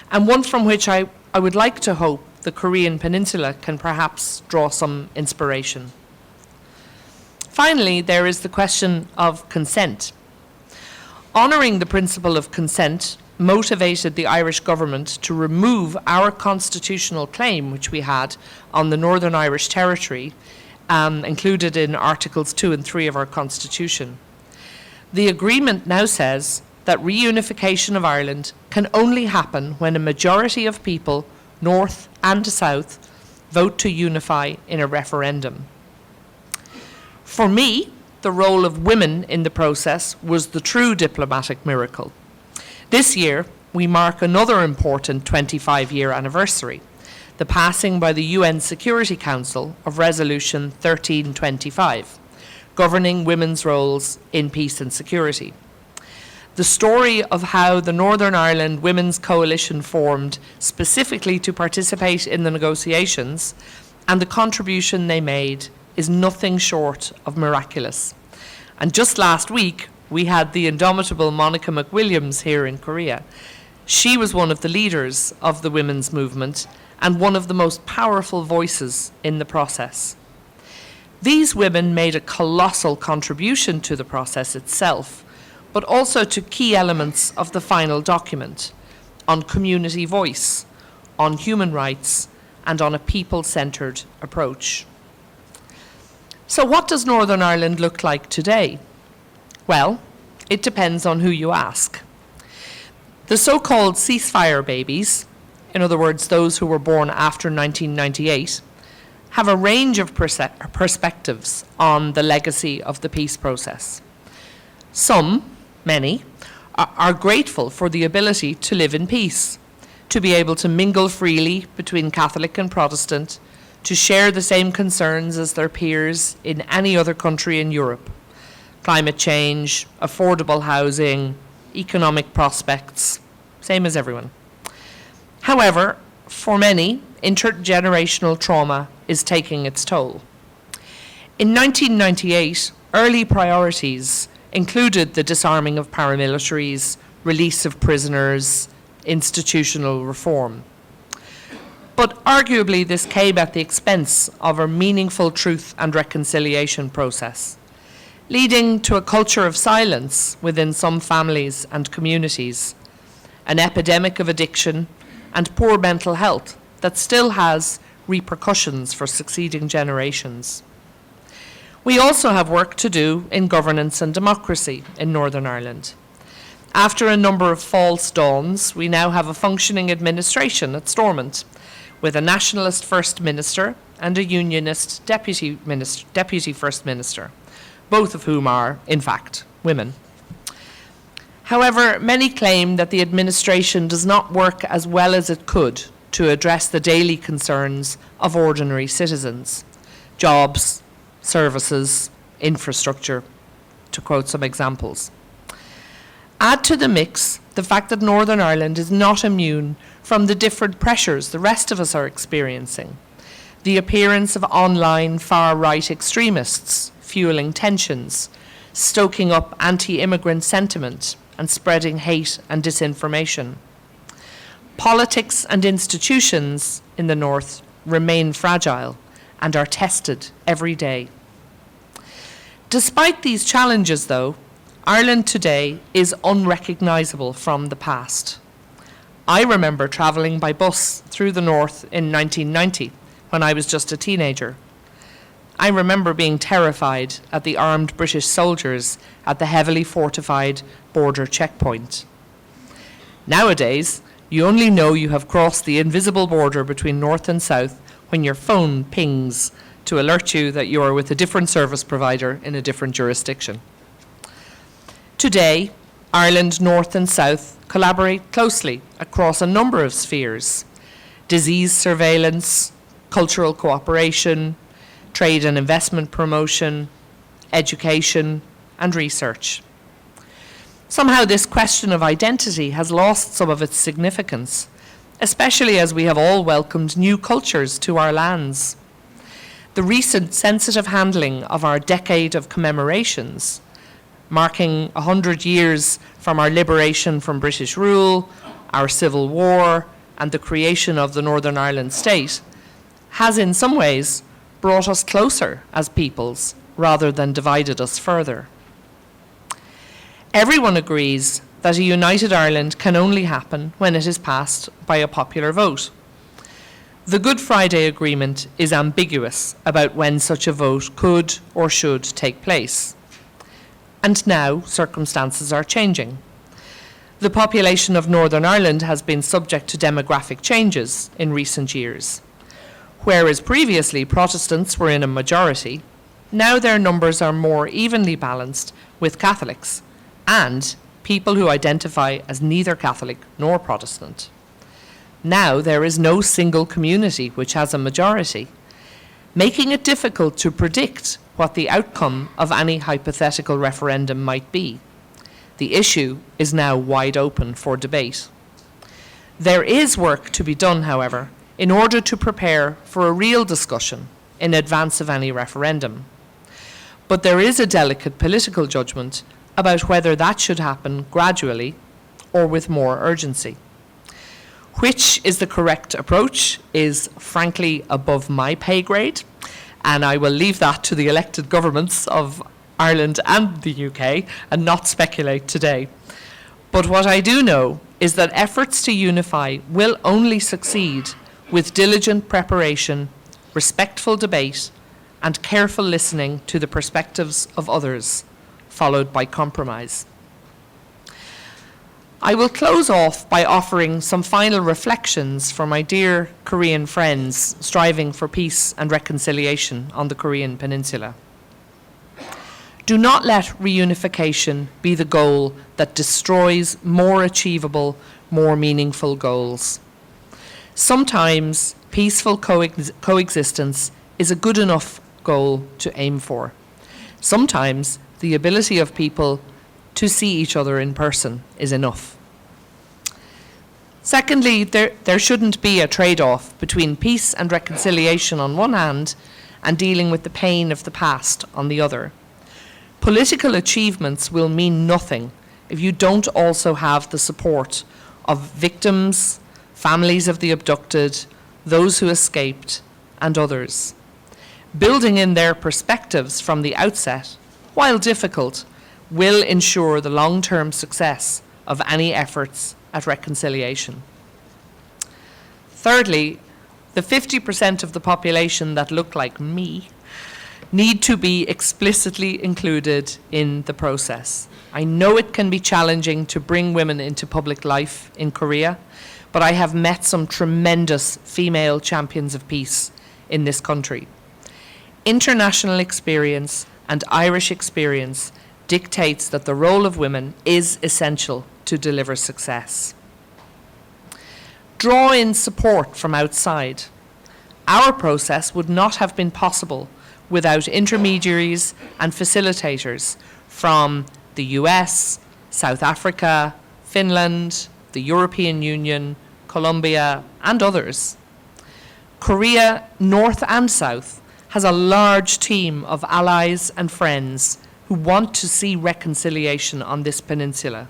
and one from which I would like to hope the Korean Peninsula can perhaps draw some inspiration. Finally, there is the question of consent. Honouring the principle of consent motivated the Irish government to remove our constitutional claim, which we had on the Northern Irish Territory, included in Articles 2 and 3 of our Constitution. The agreement now says that reunification of Ireland can only happen when a majority of people, north and south, vote to unify in a referendum. For me, the role of women in the process was the true diplomatic miracle. This year, we mark another important 25-year anniversary, the passing by the UN Security Council of Resolution 1325, governing women's roles in peace and security. The story of how the Northern Ireland Women's Coalition formed specifically to participate in the negotiations and the contribution they made is nothing short of miraculous. And just last week, we had the indomitable Monica McWilliams here in Korea. She was one of the leaders of the women's movement and one of the most powerful voices in the process. These women made a colossal contribution to the process itself, but also to key elements of the final document on community voice, on human rights, and on a people-centred approach. So what does Northern Ireland look like today? Well, it depends on who you ask. The so-called ceasefire babies, in other words, those who were born after 1998, have a range of perspectives on the legacy of the peace process. Some, many, are grateful for the ability to live in peace, to be able to mingle freely between Catholic and Protestant, to share the same concerns as their peers in any other country in Europe. Climate change, affordable housing, economic prospects, same as everyone. However, for many, intergenerational trauma is taking its toll. In 1998, early priorities included the disarming of paramilitaries, release of prisoners, institutional reform. But arguably this came at the expense of a meaningful truth and reconciliation process, leading to a culture of silence within some families and communities, an epidemic of addiction and poor mental health that still has repercussions for succeeding generations. We also have work to do in governance and democracy in Northern Ireland. After a number of false dawns, we now have a functioning administration at Stormont, with a nationalist First Minister and a unionist Deputy First Minister, both of whom are, in fact, women. However, many claim that the administration does not work as well as it could to address the daily concerns of ordinary citizens: jobs, services, infrastructure, to quote some examples. Add to the mix the fact that Northern Ireland is not immune from the different pressures the rest of us are experiencing. The appearance of online far-right extremists fueling tensions, stoking up anti-immigrant sentiment and spreading hate and disinformation. Politics and institutions in the North remain fragile and are tested every day. Despite these challenges, though, Ireland today is unrecognisable from the past. I remember travelling by bus through the North in 1990 when I was just a teenager. I remember being terrified at the armed British soldiers at the heavily fortified border checkpoint. Nowadays, you only know you have crossed the invisible border between North and South when your phone pings to alert you that you are with a different service provider in a different jurisdiction. Today, Ireland North and South collaborate closely across a number of spheres: disease surveillance, cultural cooperation, trade and investment promotion, education, and research. Somehow this question of identity has lost some of its significance, especially as we have all welcomed new cultures to our lands. The recent sensitive handling of our decade of commemorations, marking 100 years from our liberation from British rule, our civil war, and the creation of the Northern Ireland state, has in some ways brought us closer as peoples rather than divided us further. Everyone agrees that a united Ireland can only happen when it is passed by a popular vote. The Good Friday Agreement is ambiguous about when such a vote could or should take place. And now circumstances are changing. The population of Northern Ireland has been subject to demographic changes in recent years. Whereas previously Protestants were in a majority, now their numbers are more evenly balanced with Catholics and people who identify as neither Catholic nor Protestant. Now there is no single community which has a majority, making it difficult to predict what the outcome of any hypothetical referendum might be. The issue is now wide open for debate. There is work to be done, however, in order to prepare for a real discussion in advance of any referendum. But there is a delicate political judgment about whether that should happen gradually or with more urgency. Which is the correct approach is frankly above my pay grade, and I will leave that to the elected governments of Ireland and the UK and not speculate today. But what I do know is that efforts to unify will only succeed with diligent preparation, respectful debate, and careful listening to the perspectives of others, followed by compromise. I will close off by offering some final reflections for my dear Korean friends striving for peace and reconciliation on the Korean Peninsula. Do not let reunification be the goal that destroys more achievable, more meaningful goals. Sometimes peaceful coexistence is a good enough goal to aim for. Sometimes the ability of people to see each other in person is enough. Secondly, there shouldn't be a trade-off between peace and reconciliation on one hand and dealing with the pain of the past on the other. Political achievements will mean nothing if you don't also have the support of victims, families of the abducted, those who escaped, and others. Building in their perspectives from the outset, while difficult, will ensure the long-term success of any efforts at reconciliation. Thirdly, the 50% of the population that look like me need to be explicitly included in the process. I know it can be challenging to bring women into public life in Korea, but I have met some tremendous female champions of peace in this country. International experience and Irish experience dictates that the role of women is essential to deliver success. Draw in support from outside. Our process would not have been possible without intermediaries and facilitators from the US, South Africa, Finland, the European Union, Colombia, and others. Korea, North and South, has a large team of allies and friends who want to see reconciliation on this peninsula.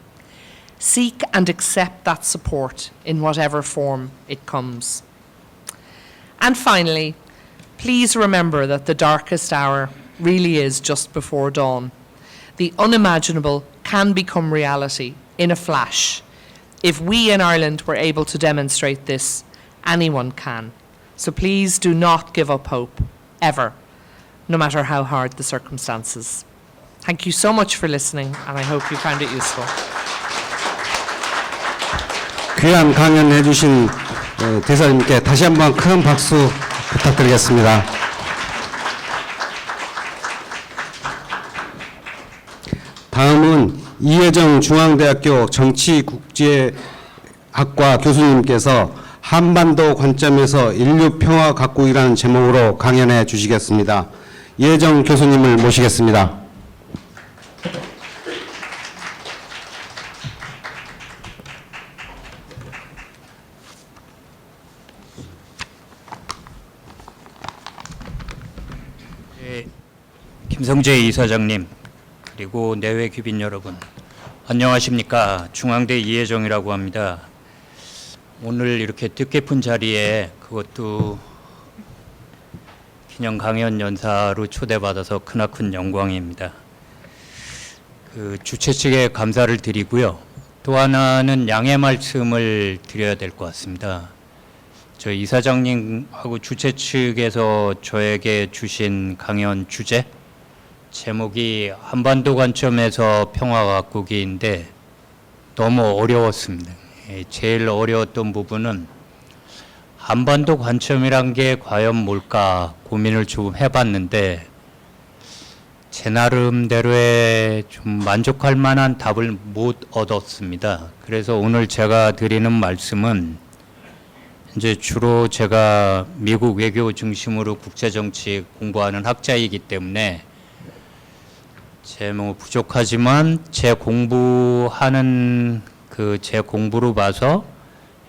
Seek and accept that support in whatever form it comes. And finally, please remember that the darkest hour really is just before dawn. The unimaginable can become reality in a flash. If we in Ireland were able to demonstrate this, anyone can. So please do not give up hope, ever, no matter how hard the circumstances. Thank you so much for listening, and I hope you found it useful. 귀한 강연해 주신 대사님께 다시 한번 큰 박수 부탁드리겠습니다. 다음은 이혜정 중앙대학교 정치국제학과 교수님께서 한반도 관점에서 인류 평화 가꾸기라는 제목으로 강연해 주시겠습니다. 이혜정 교수님을 모시겠습니다. 김성재 이사장님, 그리고 내외 귀빈 여러분, 안녕하십니까. 중앙대 이혜정이라고 합니다. 오늘 이렇게 뜻깊은 자리에, 그것도 기념 강연 연사로 초대받아서 크나큰 영광입니다. 주최 측에 감사를 드리고요. 또 하나는 양해 말씀을 드려야 될 것 같습니다. 저 이사장님하고 주최 측에서 저에게 주신 강연 주제, 제목이 한반도 관점에서 평화 가꾸기인데 너무 어려웠습니다. 제일 어려웠던 부분은 한반도 관점이란 게 과연 뭘까 고민을 좀 해봤는데 제 나름대로의 좀 만족할 만한 답을 못 얻었습니다. 그래서 오늘 제가 드리는 말씀은 이제 주로 제가 미국 외교 중심으로 국제정치 공부하는 학자이기 때문에 제 부족하지만 제 공부하는 제 공부로 봐서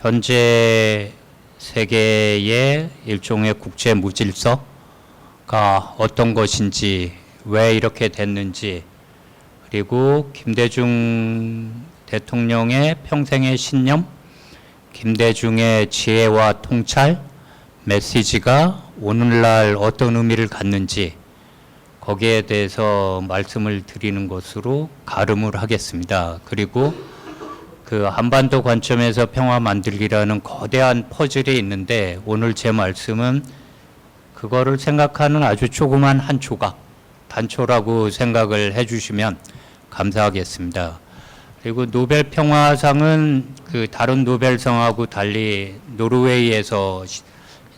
현재 세계의 일종의 국제 무질서가 어떤 것인지, 왜 이렇게 됐는지, 그리고 김대중 대통령의 평생의 신념, 김대중의 지혜와 통찰, 메시지가 오늘날 어떤 의미를 갖는지 거기에 대해서 말씀을 드리는 것으로 가름을 하겠습니다. 그리고 한반도 관점에서 평화 만들기라는 거대한 퍼즐이 있는데 오늘 제 말씀은 그거를 생각하는 아주 조그만 한 조각, 단초라고 생각을 해주시면 감사하겠습니다. 그리고 노벨 평화상은 다른 노벨상하고 달리 노르웨이에서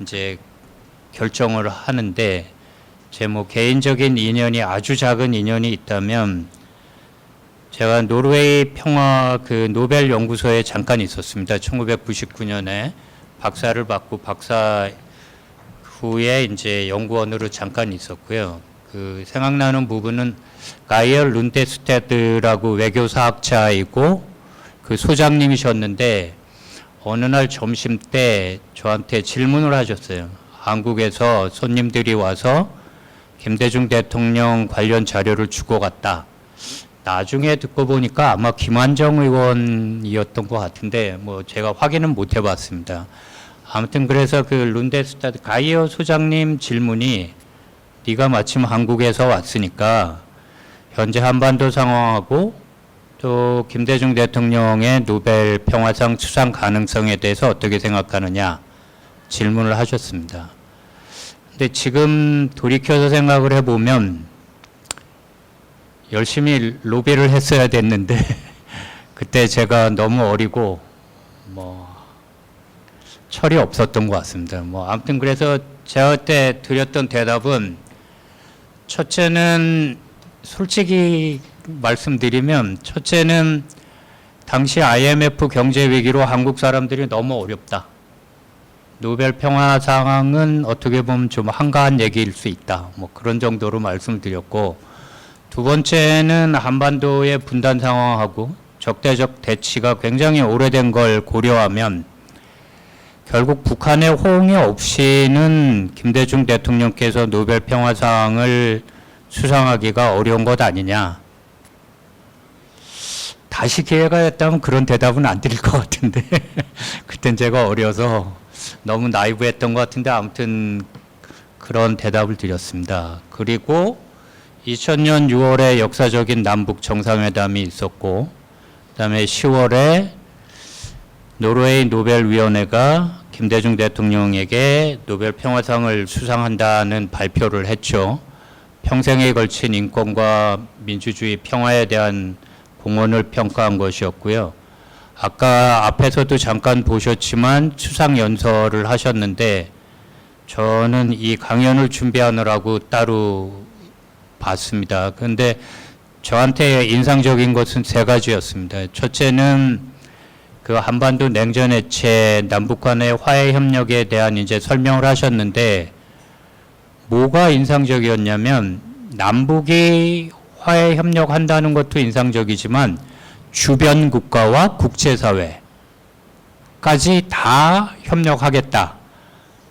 이제 결정을 하는데 제 개인적인 인연이 아주 작은 인연이 있다면 제가 노르웨이 평화 노벨 연구소에 잠깐 있었습니다. 1999년에 박사를 받고 박사 후에 이제 연구원으로 잠깐 있었고요. 생각나는 부분은 가이얼 룬데스테드라고 외교사학자이고 소장님이셨는데 어느 날 점심 때 저한테 질문을 하셨어요. 한국에서 손님들이 와서 김대중 대통령 관련 자료를 주고 갔다. 나중에 듣고 보니까 아마 김한정 의원이었던 것 같은데 제가 확인은 못 해봤습니다. 아무튼 그래서 룬데스타드 가이어 소장님 질문이 네가 마침 한국에서 왔으니까 현재 한반도 상황하고 또 김대중 대통령의 노벨 평화상 수상 가능성에 대해서 어떻게 생각하느냐 질문을 하셨습니다. 근데 지금 돌이켜서 생각을 해보면 열심히 로비를 했어야 됐는데 그때 제가 너무 어리고 뭐 철이 없었던 것 같습니다. 뭐 아무튼 그래서 제가 그때 드렸던 대답은 첫째는 솔직히 말씀드리면 첫째는 당시 IMF 경제 위기로 한국 사람들이 너무 어렵다. 노벨 평화상은 어떻게 보면 좀 한가한 얘기일 수 있다. 뭐 그런 정도로 말씀드렸고, 두 번째는 한반도의 분단 상황하고 적대적 대치가 굉장히 오래된 걸 고려하면 결국 북한의 호응이 없이는 김대중 대통령께서 노벨 평화상을 수상하기가 어려운 것 아니냐. 다시 기회가 있다면 그런 대답은 안 드릴 것 같은데 그땐 제가 어려서 너무 나이브했던 것 같은데 아무튼 그런 대답을 드렸습니다. 그리고 2000년 6월에 역사적인 남북 정상회담이 있었고, 그다음에 10월에 노르웨이 노벨위원회가 김대중 대통령에게 노벨 평화상을 수상한다는 발표를 했죠. 평생에 걸친 인권과 민주주의 평화에 대한 공헌을 평가한 것이었고요. 아까 앞에서도 잠깐 보셨지만 수상 연설을 하셨는데 저는 이 강연을 준비하느라고 따로 봤습니다. 그런데 저한테 인상적인 것은 세 가지였습니다. 첫째는 그 한반도 냉전 해체, 남북 간의 화해 협력에 대한 이제 설명을 하셨는데 뭐가 인상적이었냐면 남북이 화해 협력한다는 것도 인상적이지만 주변 국가와 국제사회까지 다 협력하겠다.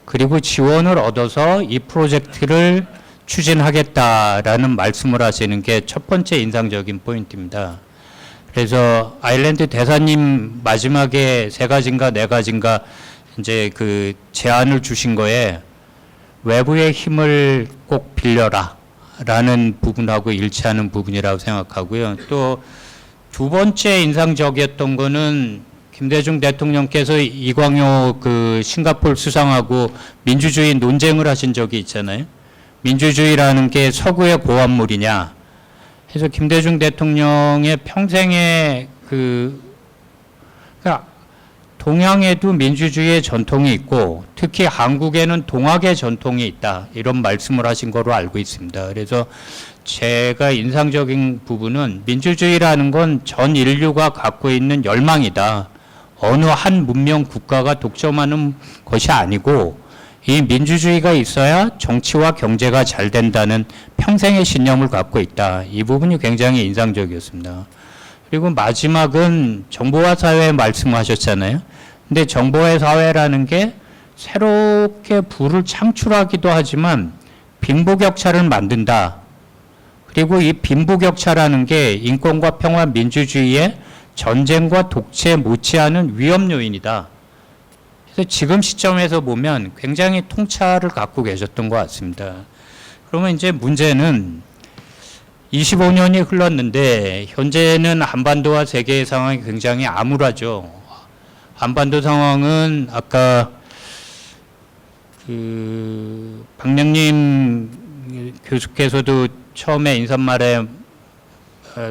그리고 지원을 얻어서 이 프로젝트를 추진하겠다라는 말씀을 하시는 게 첫 번째 인상적인 포인트입니다. 그래서 아일랜드 대사님 마지막에 세 가지인가 네 가지인가 이제 그 제안을 주신 거에 외부의 힘을 꼭 빌려라 라는 부분하고 일치하는 부분이라고 생각하고요. 또 두 번째 인상적이었던 거는 김대중 대통령께서 이광효 그 싱가포르 수상하고 민주주의 논쟁을 하신 적이 있잖아요. 민주주의라는 게 서구의 고안물이냐. 그래서 김대중 대통령의 평생의 그러니까 동양에도 민주주의의 전통이 있고 특히 한국에는 동학의 전통이 있다. 이런 말씀을 하신 거로 알고 있습니다. 그래서 제가 인상적인 부분은 민주주의라는 건 전 인류가 갖고 있는 열망이다. 어느 한 문명 국가가 독점하는 것이 아니고 이 민주주의가 있어야 정치와 경제가 잘 된다는 평생의 신념을 갖고 있다. 이 부분이 굉장히 인상적이었습니다. 그리고 마지막은 정보화 사회 말씀하셨잖아요. 근데 정보화 사회라는 게 새롭게 부를 창출하기도 하지만 빈부격차를 만든다. 그리고 이 빈부격차라는 게 인권과 평화 민주주의의 전쟁과 독재 못지않은 위험 요인이다. 그래서 지금 시점에서 보면 굉장히 통찰을 갖고 계셨던 것 같습니다. 그러면 이제 문제는 25년이 흘렀는데 현재는 한반도와 세계의 상황이 굉장히 암울하죠. 한반도 상황은 아까 그 박명림 교수께서도 처음에 인사말에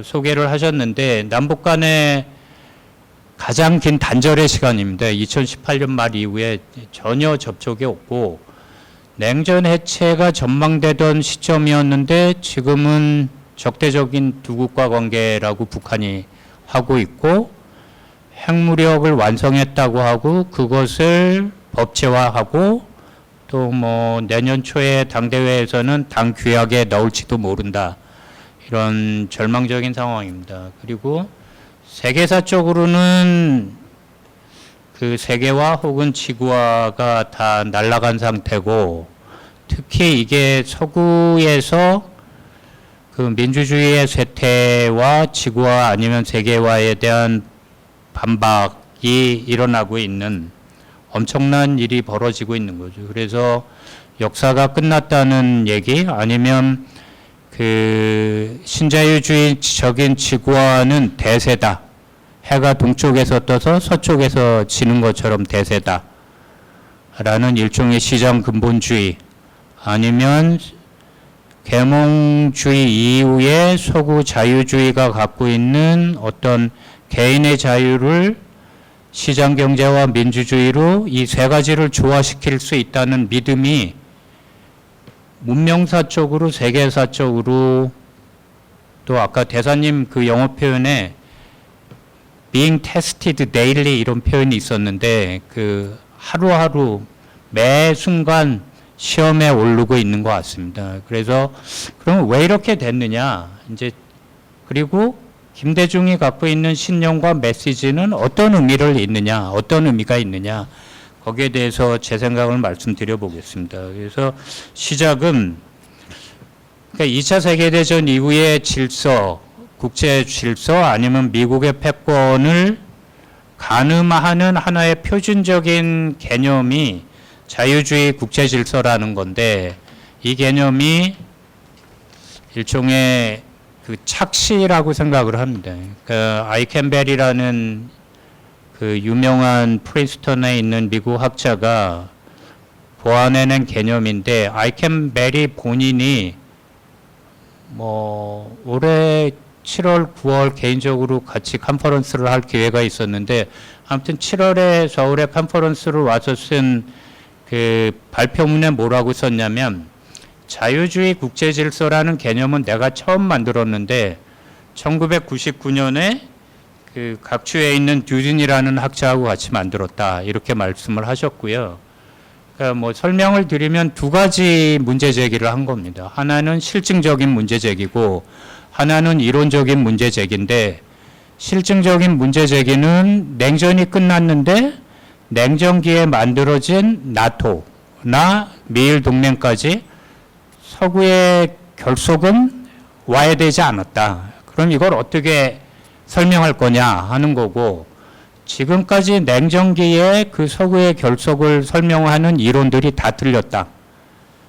소개를 하셨는데 남북 간의 가장 긴 단절의 시간입니다. 2018년 말 이후에 전혀 접촉이 없고 냉전 해체가 전망되던 시점이었는데 지금은 적대적인 두 국가 관계라고 북한이 하고 있고 핵무력을 완성했다고 하고 그것을 법제화하고 또 뭐 내년 초에 당대회에서는 당 규약에 넣을지도 모른다. 이런 절망적인 상황입니다. 그리고 세계사적으로는 그 세계화 혹은 지구화가 다 날아간 상태고 특히 이게 서구에서 그 민주주의의 쇠퇴와 지구화 아니면 세계화에 대한 반박이 일어나고 있는 엄청난 일이 벌어지고 있는 거죠. 그래서 역사가 끝났다는 얘기 아니면 그 신자유주의적인 지구화는 대세다. 해가 동쪽에서 떠서 서쪽에서 지는 것처럼 대세다. 라는 일종의 시장 근본주의 아니면 계몽주의 이후에 서구 자유주의가 갖고 있는 어떤 개인의 자유를 시장 경제와 민주주의로 이 세 가지를 조화시킬 수 있다는 믿음이 문명사적으로 세계사적으로 또 아까 대사님 그 영어 표현에 being tested daily 이런 표현이 있었는데 그 하루하루 매 순간 시험에 오르고 있는 것 같습니다. 그래서 그럼 왜 이렇게 됐느냐? 이제 그리고 김대중이 갖고 있는 신념과 메시지는 어떤 의미를 있느냐? 어떤 의미가 있느냐? 거기에 대해서 제 생각을 말씀드려 보겠습니다. 그래서 시작은 그러니까 2차 세계대전 이후의 질서, 국제 질서 아니면 미국의 패권을 가늠하는 하나의 표준적인 개념이 자유주의 국제 질서라는 건데 이 개념이 일종의 그 착시라고 생각을 합니다. 그 아이켄벨이라는 그 유명한 프린스턴에 있는 미국 학자가 보완해낸 개념인데 아이켄벨이 본인이 뭐 올해 7월, 9월 개인적으로 같이 컨퍼런스를 할 기회가 있었는데 아무튼 7월에 서울에 컨퍼런스를 와서 쓴 그 발표문에 뭐라고 썼냐면 자유주의 국제질서라는 개념은 내가 처음 만들었는데 1999년에 그 각주에 있는 듀딘이라는 학자하고 같이 만들었다 이렇게 말씀을 하셨고요. 그러니까 뭐 설명을 드리면 두 가지 문제 제기를 한 겁니다. 하나는 실증적인 문제 제기고 하나는 이론적인 문제 제기인데 실증적인 문제 제기는 냉전이 끝났는데 냉전기에 만들어진 나토나 미일 동맹까지 서구의 결속은 와야 되지 않았다. 그럼 이걸 어떻게 설명할 거냐 하는 거고 지금까지 냉전기에 그 서구의 결속을 설명하는 이론들이 다 틀렸다.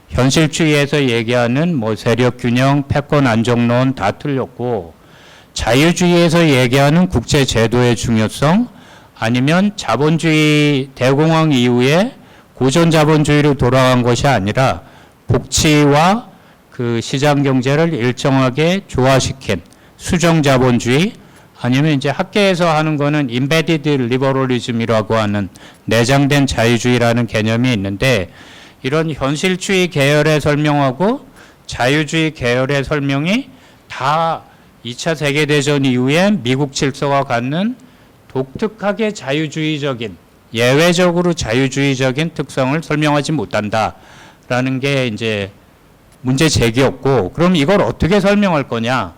현실주의에서 얘기하는 뭐 세력 균형, 패권 안정론 다 틀렸고 자유주의에서 얘기하는 국제 제도의 중요성 아니면 자본주의 대공황 이후에 고전 자본주의로 돌아간 것이 아니라 복지와 그 시장 경제를 일정하게 조화시킨 수정 자본주의 아니면 이제 학계에서 하는 거는 embedded liberalism이라고 하는 내장된 자유주의라는 개념이 있는데 이런 현실주의 계열의 설명하고 자유주의 계열의 설명이 다 2차 세계대전 이후에 미국 질서가 갖는 독특하게 자유주의적인 예외적으로 자유주의적인 특성을 설명하지 못한다라는 게 이제 문제 제기였고 그럼 이걸 어떻게 설명할 거냐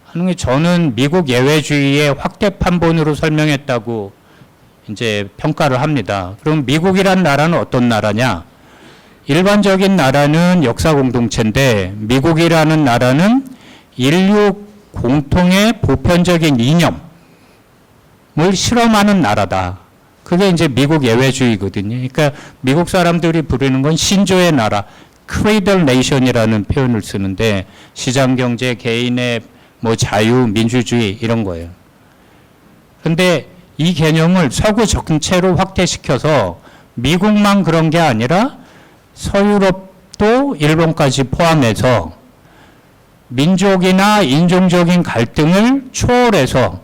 하는 게 저는 미국 예외주의의 확대 판본으로 설명했다고 이제 평가를 합니다. 그럼 미국이란 나라는 어떤 나라냐? 일반적인 나라는 역사 공동체인데 미국이라는 나라는 인류 공통의 보편적인 이념을 실험하는 나라다. 그게 이제 미국 예외주의거든요. 그러니까 미국 사람들이 부르는 건 신조의 나라, cradle nation이라는 표현을 쓰는데 시장 경제, 개인의 뭐 자유, 민주주의 이런 거예요. 그런데 이 개념을 서구 전체로 확대시켜서 미국만 그런 게 아니라 서유럽도 일본까지 포함해서 민족이나 인종적인 갈등을 초월해서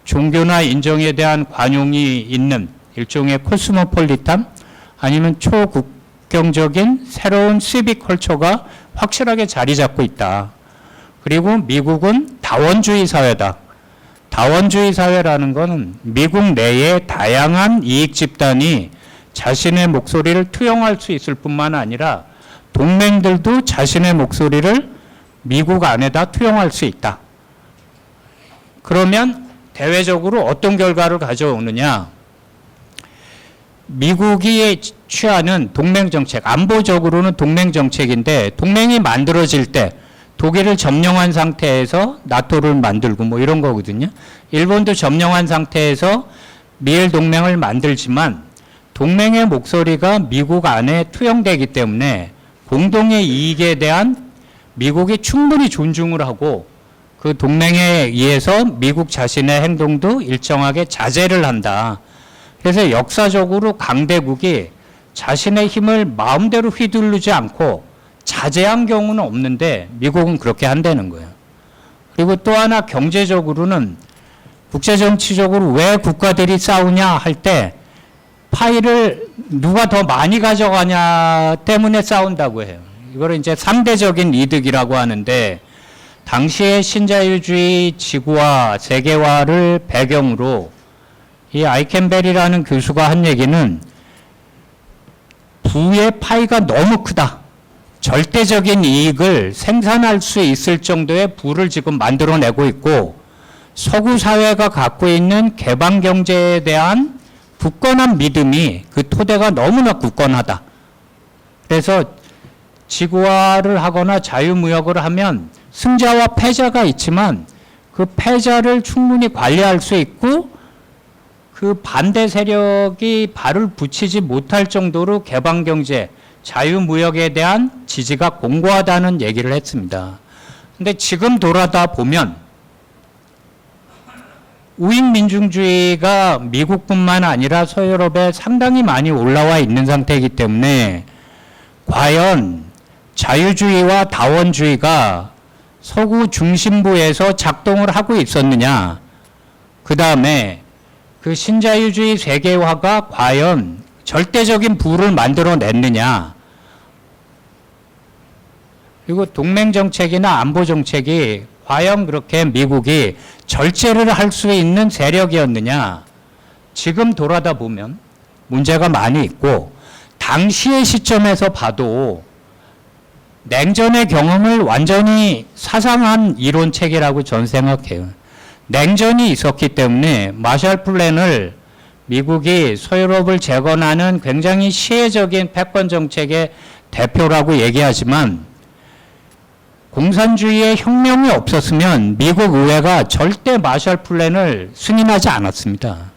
종교나 인종에 대한 관용이 있는 일종의 코스모폴리탄 아니면 초국경적인 새로운 시빅 컬처가 확실하게 자리 잡고 있다. 그리고 미국은 다원주의 사회다. 다원주의 사회라는 것은 미국 내에 다양한 이익 집단이 자신의 목소리를 투영할 수 있을 뿐만 아니라 동맹들도 자신의 목소리를 미국 안에다 투영할 수 있다. 그러면 대외적으로 어떤 결과를 가져오느냐? 미국이 취하는 동맹정책, 안보적으로는 동맹정책인데 동맹이 만들어질 때 독일을 점령한 상태에서 나토를 만들고 뭐 이런 거거든요. 일본도 점령한 상태에서 미일 동맹을 만들지만 동맹의 목소리가 미국 안에 투영되기 때문에 공동의 이익에 대한 미국이 충분히 존중을 하고 그 동맹에 의해서 미국 자신의 행동도 일정하게 자제를 한다. 그래서 역사적으로 강대국이 자신의 힘을 마음대로 휘두르지 않고 자제한 경우는 없는데 미국은 그렇게 한다는 거예요. 그리고 또 하나 경제적으로는 국제정치적으로 왜 국가들이 싸우냐 할 때 파일을 누가 더 많이 가져가냐 때문에 싸운다고 해요. 이걸 이제 상대적인 이득이라고 하는데 당시의 신자유주의 지구화, 세계화를 배경으로 이 아이켄베리라는 교수가 한 얘기는 부의 파이가 너무 크다. 절대적인 이익을 생산할 수 있을 정도의 부를 지금 만들어내고 있고 서구 사회가 갖고 있는 개방 경제에 대한 굳건한 믿음이 그 토대가 너무나 굳건하다. 그래서 지구화를 하거나 자유무역을 하면 승자와 패자가 있지만 그 패자를 충분히 관리할 수 있고 그 반대 세력이 발을 붙이지 못할 정도로 개방경제, 자유무역에 대한 지지가 공고하다는 얘기를 했습니다. 근데 지금 돌아다 보면 우익민중주의가 미국뿐만 아니라 서유럽에 상당히 많이 올라와 있는 상태이기 때문에 과연 자유주의와 다원주의가 서구 중심부에서 작동을 하고 있었느냐, 그 다음에 그 신자유주의 세계화가 과연 절대적인 부를 만들어냈느냐, 그리고 동맹정책이나 안보정책이 과연 그렇게 미국이 절제를 할 수 있는 세력이었느냐, 지금 돌아다 보면 문제가 많이 있고 당시의 시점에서 봐도 냉전의 경험을 완전히 사상한 이론책이라고 저는 생각해요. 냉전이 있었기 때문에 마샬 플랜을 미국이 서유럽을 재건하는 굉장히 시혜적인 패권 정책의 대표라고 얘기하지만 공산주의의 혁명이 없었으면 미국 의회가 절대 마샬 플랜을 승인하지 않았습니다.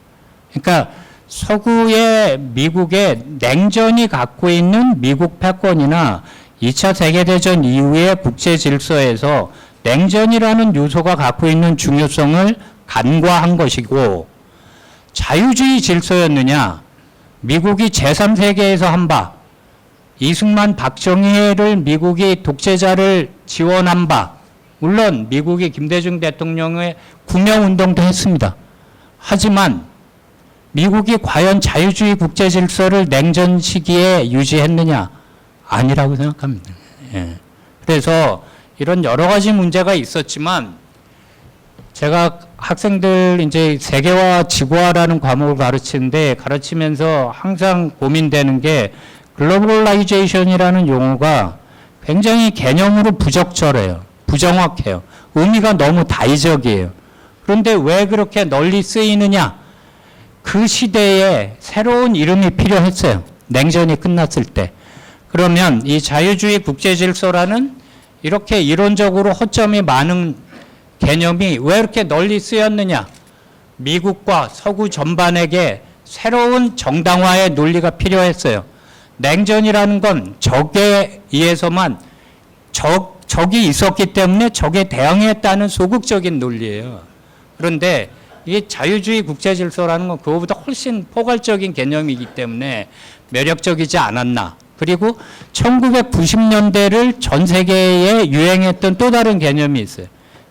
그러니까 서구의 미국의 냉전이 갖고 있는 미국 패권이나 2차 세계대전 이후의 국제 질서에서 냉전이라는 요소가 갖고 있는 중요성을 간과한 것이고, 자유주의 질서였느냐, 미국이 제3세계에서 한 바, 이승만 박정희를 미국이 독재자를 지원한 바, 물론 미국이 김대중 대통령의 구명운동도 했습니다. 하지만 미국이 과연 자유주의 국제 질서를 냉전 시기에 유지했느냐? 아니라고 생각합니다. 예. 그래서 이런 여러 가지 문제가 있었지만 제가 학생들 이제 세계화 지구화라는 과목을 가르치면서 항상 고민되는 게 글로벌라이제이션이라는 용어가 굉장히 개념으로 부적절해요. 부정확해요. 의미가 너무 다의적이에요. 그런데 왜 그렇게 널리 쓰이느냐? 그 시대에 새로운 이름이 필요했어요. 냉전이 끝났을 때. 그러면 이 자유주의 국제질서라는 이렇게 이론적으로 허점이 많은 개념이 왜 이렇게 널리 쓰였느냐? 미국과 서구 전반에게 새로운 정당화의 논리가 필요했어요. 냉전이라는 건 적에 의해서만 적이 있었기 때문에 적에 대항했다는 소극적인 논리예요. 그런데 이게 자유주의 국제질서라는 건 그거보다 훨씬 포괄적인 개념이기 때문에 매력적이지 않았나. 그리고 1990년대를 전 세계에 유행했던 또 다른 개념이 있어요.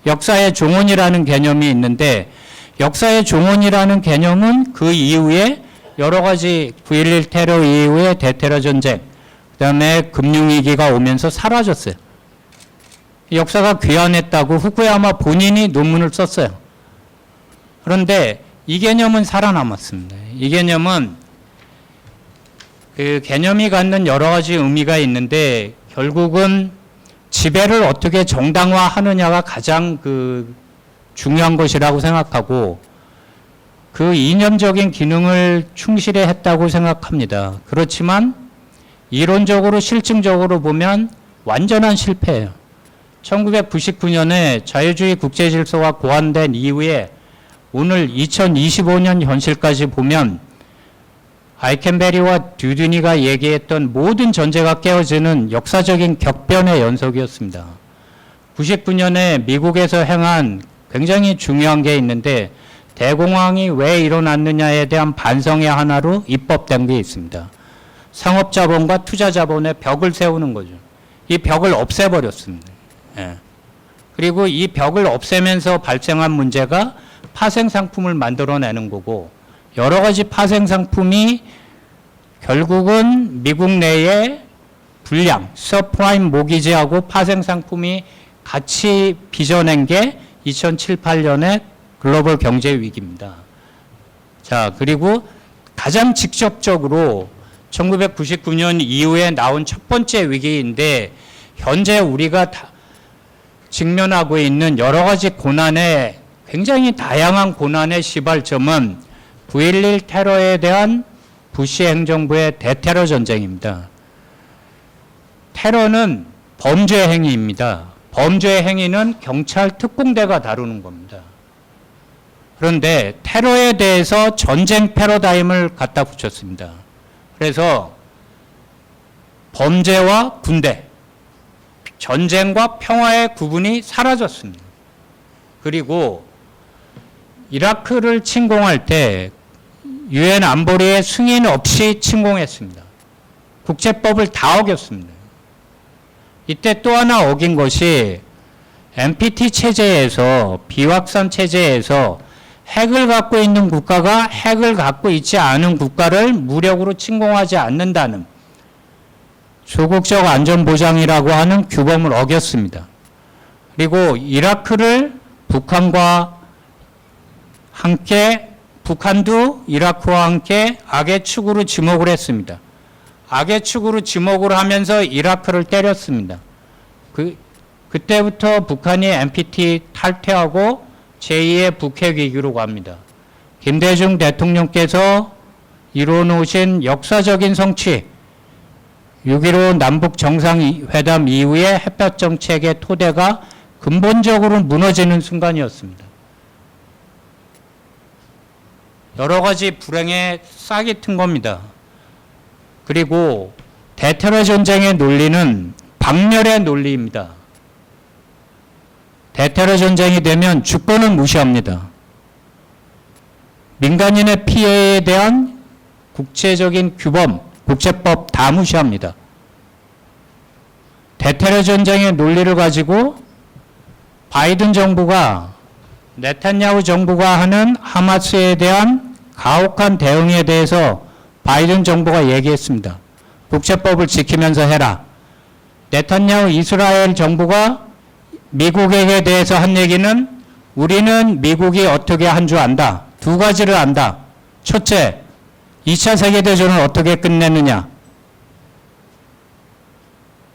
역사의 종언이라는 개념이 있는데 역사의 종언이라는 개념은 그 이후에 여러 가지 9.11 테러 이후에 대테러 전쟁, 그다음에 금융위기가 오면서 사라졌어요. 역사가 귀환했다고 후쿠야마 본인이 논문을 썼어요. 그런데 이 개념은 살아남았습니다. 이 개념은 그 개념이 갖는 여러 가지 의미가 있는데 결국은 지배를 어떻게 정당화하느냐가 가장 그 중요한 것이라고 생각하고 그 이념적인 기능을 충실히 했다고 생각합니다. 그렇지만 이론적으로 실증적으로 보면 완전한 실패예요. 1999년에 자유주의 국제질서가 고안된 이후에 오늘 2025년 현실까지 보면 아이켄베리와 듀드니가 얘기했던 모든 전제가 깨어지는 역사적인 격변의 연속이었습니다. 99년에 미국에서 행한 굉장히 중요한 게 있는데 대공황이 왜 일어났느냐에 대한 반성의 하나로 입법된 게 있습니다. 상업자본과 투자자본의 벽을 세우는 거죠. 이 벽을 없애버렸습니다. 예. 그리고 이 벽을 없애면서 발생한 문제가 파생 상품을 만들어내는 거고, 여러 가지 파생 상품이 결국은 미국 내에 불량, 서프라임 모기지하고 파생 상품이 같이 빚어낸 게 2007, 8년의 글로벌 경제 위기입니다. 자, 그리고 가장 직접적으로 1999년 이후에 나온 첫 번째 위기인데, 현재 우리가 직면하고 있는 여러 가지 고난의, 굉장히 다양한 고난의 시발점은 9.11 테러에 대한 부시 행정부의 대테러 전쟁입니다. 테러는 범죄 행위입니다. 범죄 행위는 경찰 특공대가 다루는 겁니다. 그런데 테러에 대해서 전쟁 패러다임을 갖다 붙였습니다. 그래서 범죄와 군대, 전쟁과 평화의 구분이 사라졌습니다. 그리고 이라크를 침공할 때 유엔 안보리의 승인 없이 침공했습니다. 국제법을 다 어겼습니다. 이때 또 하나 어긴 것이 NPT 체제에서, 비확산 체제에서 핵을 갖고 있는 국가가 핵을 갖고 있지 않은 국가를 무력으로 침공하지 않는다는 조국적 안전보장이라고 하는 규범을 어겼습니다. 그리고 이라크를 북한과 함께, 북한도 이라크와 함께 악의 축으로 지목을 했습니다. 악의 축으로 지목을 하면서 이라크를 때렸습니다. 그때부터 북한이 NPT 탈퇴하고 제2의 북핵 위기로 갑니다. 김대중 대통령께서 이뤄놓으신 역사적인 성취, 6.15 남북 정상회담 이후에 햇볕 정책의 토대가 근본적으로 무너지는 순간이었습니다. 여러 가지 불행에 싹이 튼 겁니다. 그리고 대테러 전쟁의 논리는 박멸의 논리입니다. 대테러 전쟁이 되면 주권을 무시합니다. 민간인의 피해에 대한 국제적인 규범, 국제법 다 무시합니다. 대테러 전쟁의 논리를 가지고 바이든 정부가, 네탄야후 정부가 하는 하마스에 대한 가혹한 대응에 대해서 바이든 정부가 얘기했습니다. 국제법을 지키면서 해라. 네탄야후 이스라엘 정부가 미국에게 대해서 한 얘기는 우리는 미국이 어떻게 한 줄 안다. 두 가지를 안다. 첫째, 2차 세계대전을 어떻게 끝냈느냐.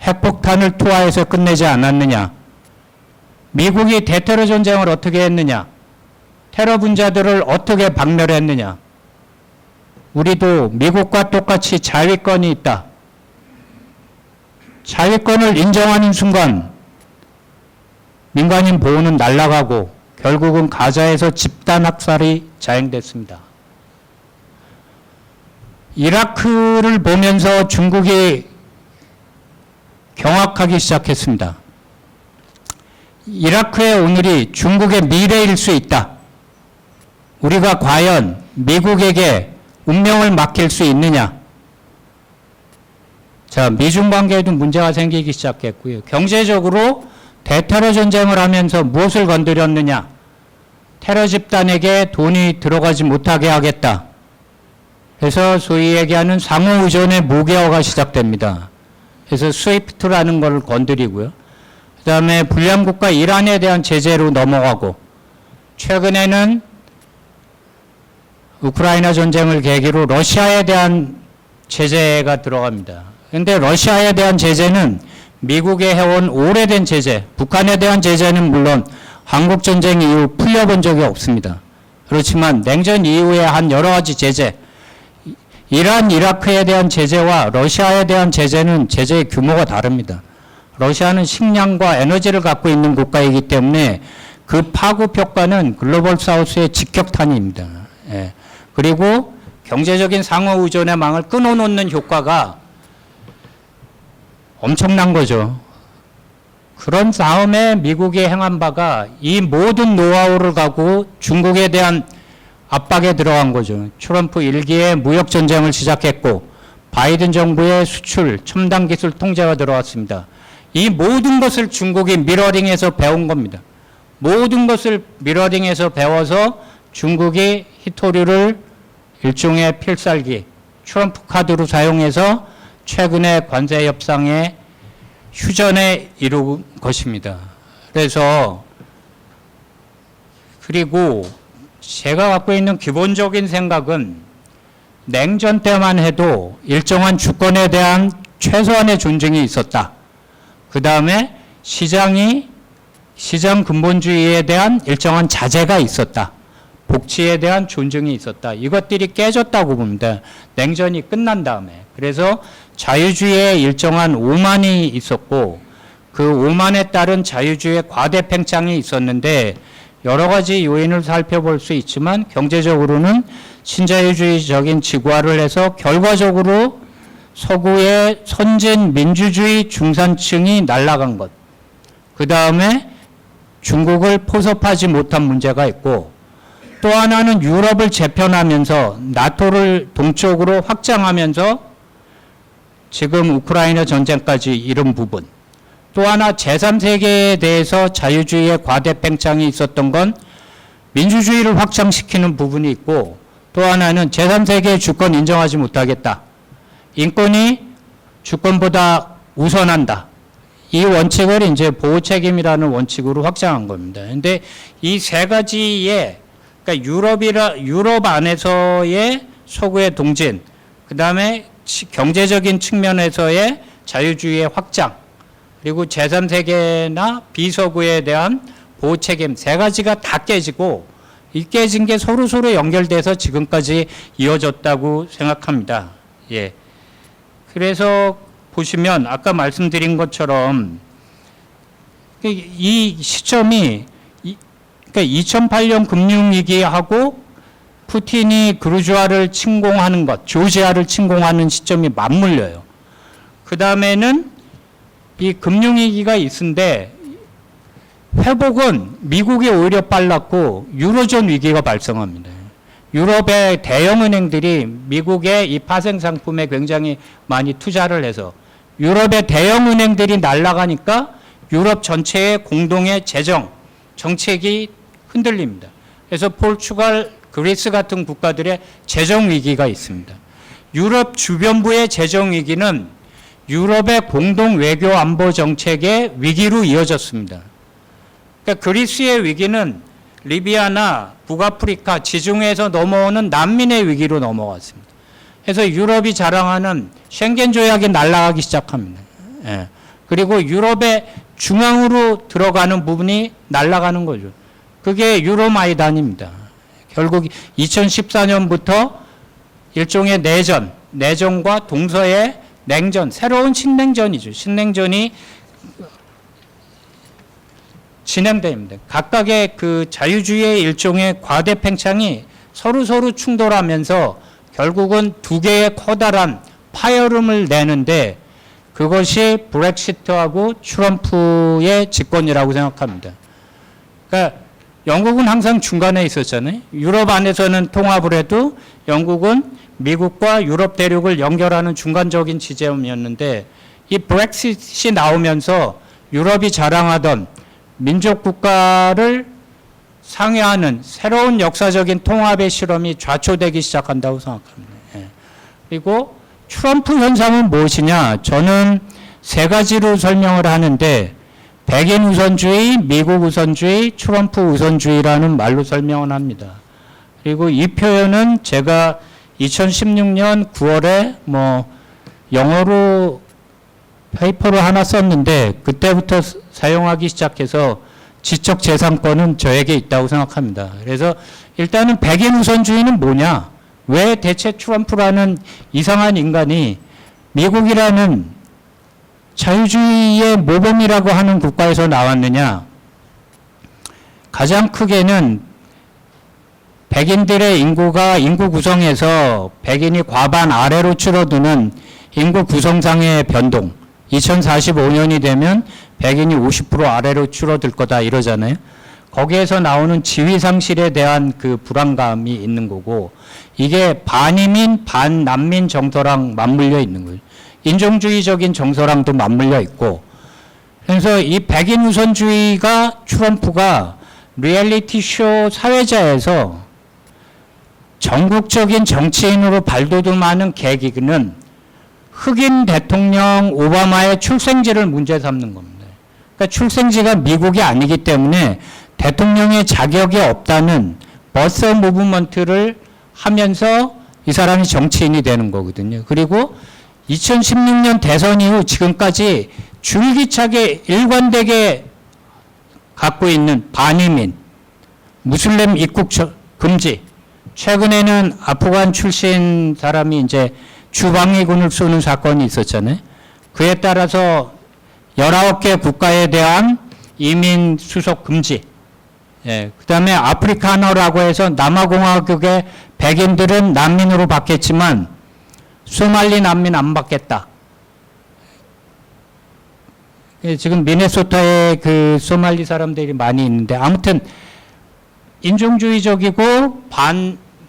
핵폭탄을 투하해서 끝내지 않았느냐. 미국이 대테러 전쟁을 어떻게 했느냐. 테러 분자들을 어떻게 박멸했느냐. 우리도 미국과 똑같이 자위권이 있다. 자위권을 인정하는 순간 민간인 보호는 날아가고 결국은 가자에서 집단 학살이 자행됐습니다. 이라크를 보면서 중국이 경악하기 시작했습니다. 이라크의 오늘이 중국의 미래일 수 있다. 우리가 과연 미국에게 운명을 맡길 수 있느냐. 자, 미중 관계에도 문제가 생기기 시작했고요. 경제적으로 대테러 전쟁을 하면서 무엇을 건드렸느냐. 테러 집단에게 돈이 들어가지 못하게 하겠다. 그래서 소위 얘기하는 상호 의존의 무기화가 시작됩니다. 그래서 스위프트라는 걸 건드리고요. 그 다음에 불량국가 이란에 대한 제재로 넘어가고, 최근에는 우크라이나 전쟁을 계기로 러시아에 대한 제재가 들어갑니다. 그런데 러시아에 대한 제재는 미국이 해온 오래된 제재, 북한에 대한 제재는 물론 한국전쟁 이후 풀려본 적이 없습니다. 그렇지만 냉전 이후에 한 여러 가지 제재, 이란, 이라크에 대한 제재와 러시아에 대한 제재는 제재의 규모가 다릅니다. 러시아는 식량과 에너지를 갖고 있는 국가이기 때문에 그 파급 효과는 글로벌 사우스의 직격탄입니다. 예. 그리고 경제적인 상호 의존의 망을 끊어놓는 효과가 엄청난 거죠. 그런 다음에 미국이 행한 바가 이 모든 노하우를 가지고 중국에 대한 압박에 들어간 거죠. 트럼프 1기에 무역전쟁을 시작했고, 바이든 정부의 수출, 첨단 기술 통제가 들어왔습니다. 이 모든 것을 중국이 미러링해서 배운 겁니다. 모든 것을 미러링해서 배워서 중국이 히토류를 일종의 필살기, 트럼프 카드로 사용해서 최근에 관세 협상에 휴전에 이룬 것입니다. 그리고 제가 갖고 있는 기본적인 생각은 냉전 때만 해도 일정한 주권에 대한 최소한의 존중이 있었다. 그 다음에 시장 근본주의에 대한 일정한 자제가 있었다. 복지에 대한 존중이 있었다. 이것들이 깨졌다고 봅니다. 냉전이 끝난 다음에. 그래서 자유주의에 일정한 오만이 있었고 그 오만에 따른 자유주의의 과대 팽창이 있었는데 여러 가지 요인을 살펴볼 수 있지만 경제적으로는 신자유주의적인 직화를 해서 결과적으로 서구의 선진 민주주의 중산층이 날아간 것. 그 다음에 중국을 포섭하지 못한 문제가 있고 또 하나는 유럽을 재편하면서 나토를 동쪽으로 확장하면서 지금 우크라이나 전쟁까지 이른 부분. 또 하나 제3세계에 대해서 자유주의의 과대 팽창이 있었던 건 민주주의를 확장시키는 부분이 있고 또 하나는 제3세계의 주권 인정하지 못하겠다. 인권이 주권보다 우선한다. 이 원칙을 이제 보호 책임이라는 원칙으로 확장한 겁니다. 그런데 이 세 가지의 그러니까 유럽 안에서의 서구의 동진, 그 다음에 경제적인 측면에서의 자유주의의 확장, 그리고 제3세계나 비서구에 대한 보호 책임 세 가지가 다 깨지고 이 깨진 게 서로 연결돼서 지금까지 이어졌다고 생각합니다. 예. 그래서 보시면 아까 말씀드린 것처럼 이 시점이 그러니까 2008년 금융위기하고 푸틴이 그루지아를 침공하는 것, 조지아를 침공하는 시점이 맞물려요. 그 다음에는 이 금융위기가 있은데 회복은 미국이 오히려 빨랐고 유로존 위기가 발생합니다. 유럽의 대형은행들이 미국의 이 파생상품에 굉장히 많이 투자를 해서 유럽의 대형은행들이 날아가니까 유럽 전체의 공동의 재정, 정책이 흔들립니다. 그래서 포르투갈, 그리스 같은 국가들의 재정 위기가 있습니다. 유럽 주변부의 재정 위기는 유럽의 공동 외교 안보 정책의 위기로 이어졌습니다. 그러니까 그리스의 위기는 리비아나 북아프리카 지중해에서 넘어오는 난민의 위기로 넘어갔습니다. 그래서 유럽이 자랑하는 쉥겐 조약이 날아가기 시작합니다. 예. 그리고 유럽의 중앙으로 들어가는 부분이 날아가는 거죠. 그게 유로마이단입니다. 결국 2014년부터 일종의 내전과 동서의 냉전, 새로운 신냉전이죠. 신냉전이 진행됩니다. 각각의 그 자유주의의 일종의 과대 팽창이 서로 충돌하면서 결국은 두 개의 커다란 파열음을 내는데 그것이 브렉시트하고 트럼프의 집권이라고 생각합니다. 그러니까 영국은 항상 중간에 있었잖아요. 유럽 안에서는 통합을 해도 영국은 미국과 유럽 대륙을 연결하는 중간적인 지점이었는데 이 브렉시트이 나오면서 유럽이 자랑하던 민족 국가를 상회하는 새로운 역사적인 통합의 실험이 좌초되기 시작한다고 생각합니다. 예. 그리고 트럼프 현상은 무엇이냐? 저는 세 가지로 설명을 하는데 백인 우선주의, 미국 우선주의, 트럼프 우선주의라는 말로 설명을 합니다. 그리고 이 표현은 제가 2016년 9월에 영어로 페이퍼를 하나 썼는데 그때부터 사용하기 시작해서 지적재산권은 저에게 있다고 생각합니다. 그래서 일단은 백인 우선주의는 뭐냐? 왜 대체 트럼프라는 이상한 인간이 미국이라는 자유주의의 모범이라고 하는 국가에서 나왔느냐? 가장 크게는 백인들의 인구 구성에서 백인이 과반 아래로 줄어드는 인구 구성상의 변동. 2045년이 되면 백인이 50% 아래로 줄어들 거다 이러잖아요. 거기에서 나오는 지위 상실에 대한 그 불안감이 있는 거고 이게 반이민 반난민 정서랑 맞물려 있는 거예요. 인종주의적인 정서랑도 맞물려 있고 그래서 이 백인 우선주의가 트럼프가 리얼리티 쇼 사회자에서 전국적인 정치인으로 발돋움하는 계기는 흑인 대통령 오바마의 출생지를 문제 삼는 겁니다. 그러니까 출생지가 미국이 아니기 때문에 대통령의 자격이 없다는 버스 무브먼트를 하면서 이 사람이 정치인이 되는 거거든요. 그리고 2016년 대선 이후 지금까지 줄기차게 일관되게 갖고 있는 반이민, 무슬림 입국 금지, 최근에는 아프간 출신 사람이 이제 주방위군을 쏘는 사건이 있었잖아요. 그에 따라서 19개 국가에 대한 이민 수속 금지. 예, 그 다음에 아프리카너라고 해서 남아공화국의 백인들은 난민으로 받겠지만 소말리 난민 안 받겠다. 예, 지금 미네소타에 그 소말리 사람들이 많이 있는데 아무튼 인종주의적이고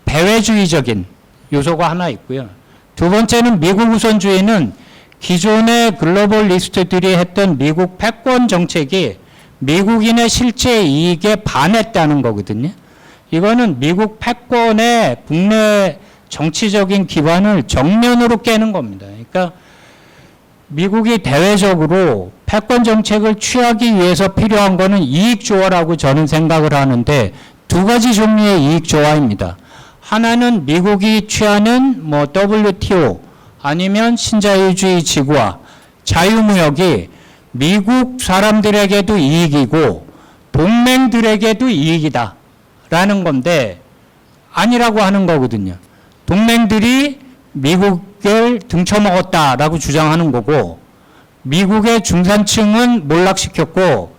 배회주의적인 요소가 하나 있고요. 두 번째는 미국 우선주의는 기존의 글로벌 리스트들이 했던 미국 패권 정책이 미국인의 실제 이익에 반했다는 거거든요. 이거는 미국 패권의 국내 정치적인 기반을 정면으로 깨는 겁니다. 그러니까 미국이 대외적으로 패권 정책을 취하기 위해서 필요한 거는 이익 조화라고 저는 생각을 하는데 두 가지 종류의 이익 조화입니다. 하나는 미국이 취하는 뭐 WTO 아니면 신자유주의 지구화, 자유무역이 미국 사람들에게도 이익이고 동맹들에게도 이익이다 라는 건데 아니라고 하는 거거든요. 동맹들이 미국을 등쳐먹었다라고 주장하는 거고 미국의 중산층은 몰락시켰고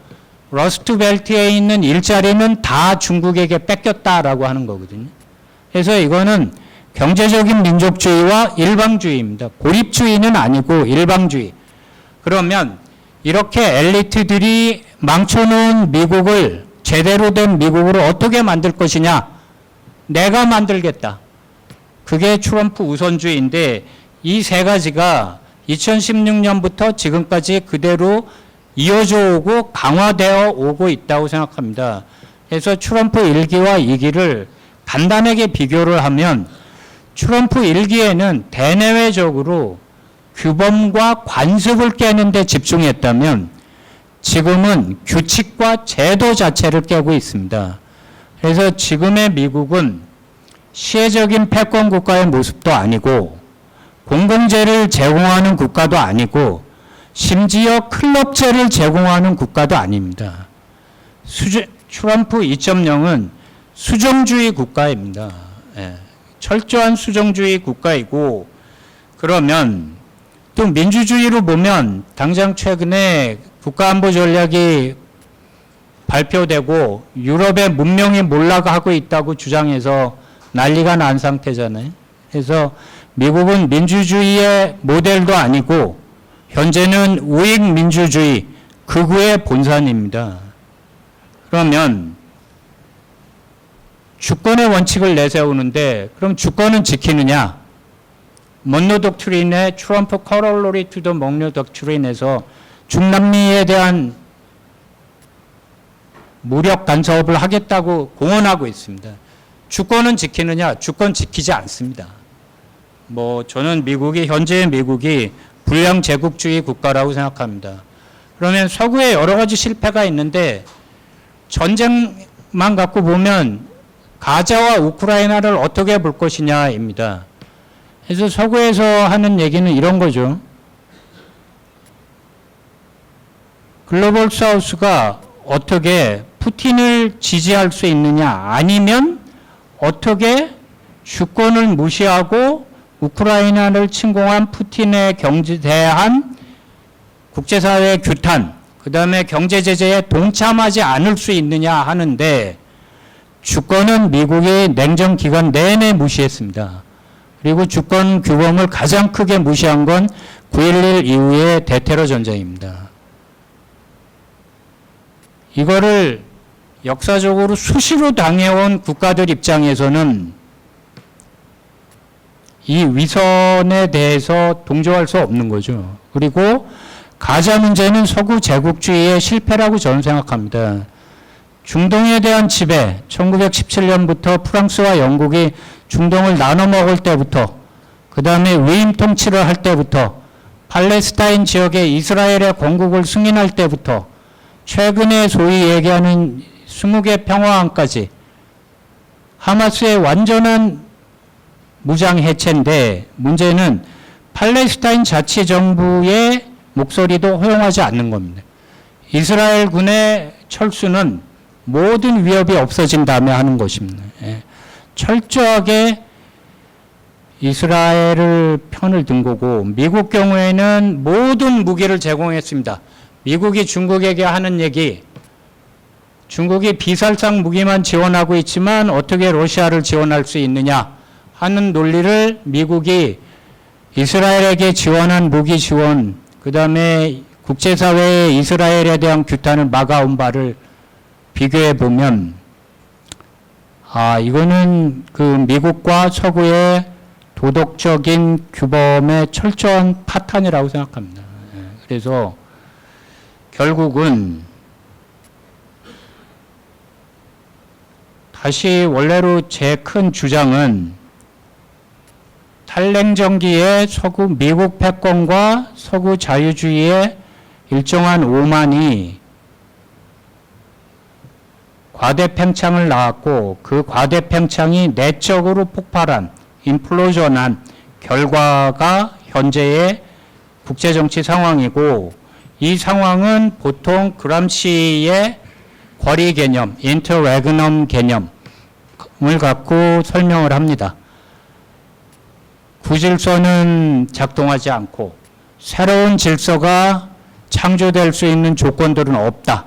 러스트벨트에 있는 일자리는 다 중국에게 뺏겼다라고 하는 거거든요. 그래서 이거는 경제적인 민족주의와 일방주의입니다. 고립주의는 아니고 일방주의. 그러면 이렇게 엘리트들이 망쳐놓은 미국을 제대로 된 미국으로 어떻게 만들 것이냐? 내가 만들겠다. 그게 트럼프 우선주의인데 이 세 가지가 2016년부터 지금까지 그대로 이어져 오고 강화되어 오고 있다고 생각합니다. 그래서 트럼프 1기와 2기를 간단하게 비교를 하면 트럼프 1기에는 대내외적으로 규범과 관습을 깨는 데 집중했다면 지금은 규칙과 제도 자체를 깨고 있습니다. 그래서 지금의 미국은 시혜적인 패권 국가의 모습도 아니고 공공재를 제공하는 국가도 아니고 심지어 클럽제를 제공하는 국가도 아닙니다. 트럼프 2.0은 수정주의 국가입니다. 예, 철저한 수정주의 국가이고 그러면 또 민주주의로 보면 당장 최근에 국가안보 전략이 발표되고 유럽의 문명이 몰락하고 있다고 주장해서 난리가 난 상태잖아요. 그래서 미국은 민주주의의 모델도 아니고 현재는 우익 민주주의 극우의 본산입니다. 그러면 주권의 원칙을 내세우는데 그럼 주권은 지키느냐? 먼로 독트린의 트럼프 커럴러리 투 더 먼로 독트린에서 중남미에 대한 무력 간섭을 하겠다고 공언하고 있습니다. 주권은 지키느냐? 주권 지키지 않습니다. 저는 현재의 미국이 불량 제국주의 국가라고 생각합니다. 그러면 서구에 여러 가지 실패가 있는데 전쟁만 갖고 보면 가자와 우크라이나를 어떻게 볼 것이냐입니다. 그래서 서구에서 하는 얘기는 이런 거죠. 글로벌 사우스가 어떻게 푸틴을 지지할 수 있느냐 아니면 어떻게 주권을 무시하고 우크라이나를 침공한 푸틴의 경제에 대한 국제사회의 규탄, 그 다음에 경제제재에 동참하지 않을 수 있느냐 하는데 주권은 미국이 냉전 기간 내내 무시했습니다. 그리고 주권 규범을 가장 크게 무시한 건 9.11 이후의 대테러 전쟁입니다. 이거를 역사적으로 수시로 당해온 국가들 입장에서는 이 위선에 대해서 동조할 수 없는 거죠. 그리고 가자 문제는 서구 제국주의의 실패라고 저는 생각합니다. 중동에 대한 지배, 1917년부터 프랑스와 영국이 중동을 나눠 먹을 때부터, 그 다음에 위임 통치를 할 때부터, 팔레스타인 지역에 이스라엘의 건국을 승인할 때부터, 최근에 소위 얘기하는 20개 평화안까지 하마스의 완전한 무장 해체인데, 문제는 팔레스타인 자치정부의 목소리도 허용하지 않는 겁니다. 이스라엘 군의 철수는 모든 위협이 없어진 다음에 하는 것입니다. 예. 철저하게 이스라엘을 편을 든 거고, 미국 경우에는 모든 무기를 제공했습니다. 미국이 중국에게 하는 얘기, 중국이 비살상 무기만 지원하고 있지만 어떻게 러시아를 지원할 수 있느냐 하는 논리를 미국이 이스라엘에게 지원한 무기 지원, 그 다음에 국제사회의 이스라엘에 대한 규탄을 막아온 바를 비교해 보면, 이거는 그 미국과 서구의 도덕적인 규범의 철저한 파탄이라고 생각합니다. 그래서 결국은 다시 원래로 제 큰 주장은 탈냉전기의 서구 미국 패권과 서구 자유주의의 일정한 오만이 과대 팽창을 낳았고, 그 과대 팽창이 내적으로 폭발한, 인플로전한 결과가 현재의 국제정치 상황이고, 이 상황은 보통 그람시의 거리 개념, 인터레그넘 개념을 갖고 설명을 합니다. 구질서는 작동하지 않고 새로운 질서가 창조될 수 있는 조건들은 없다.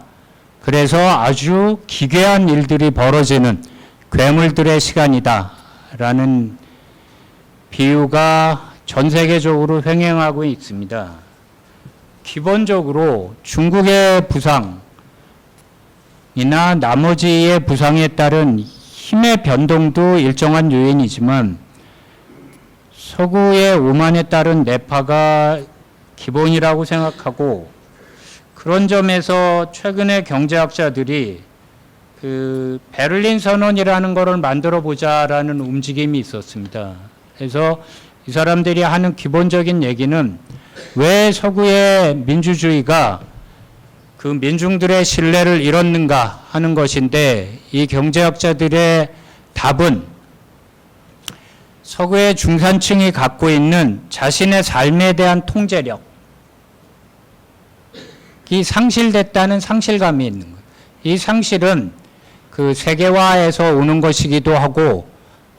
그래서 아주 기괴한 일들이 벌어지는 괴물들의 시간이다 라는 비유가 전 세계적으로 횡행하고 있습니다. 기본적으로 중국의 부상이나 나머지의 부상에 따른 힘의 변동도 일정한 요인이지만, 서구의 오만에 따른 내파가 기본이라고 생각하고, 그런 점에서 최근에 경제학자들이 그 베를린 선언이라는 것을 만들어 보자라는 움직임이 있었습니다. 그래서 이 사람들이 하는 기본적인 얘기는 왜 서구의 민주주의가 그 민중들의 신뢰를 잃었는가 하는 것인데, 이 경제학자들의 답은 서구의 중산층이 갖고 있는 자신의 삶에 대한 통제력이 상실됐다는 상실감이 있는 거예요. 이 상실은 그 세계화에서 오는 것이기도 하고,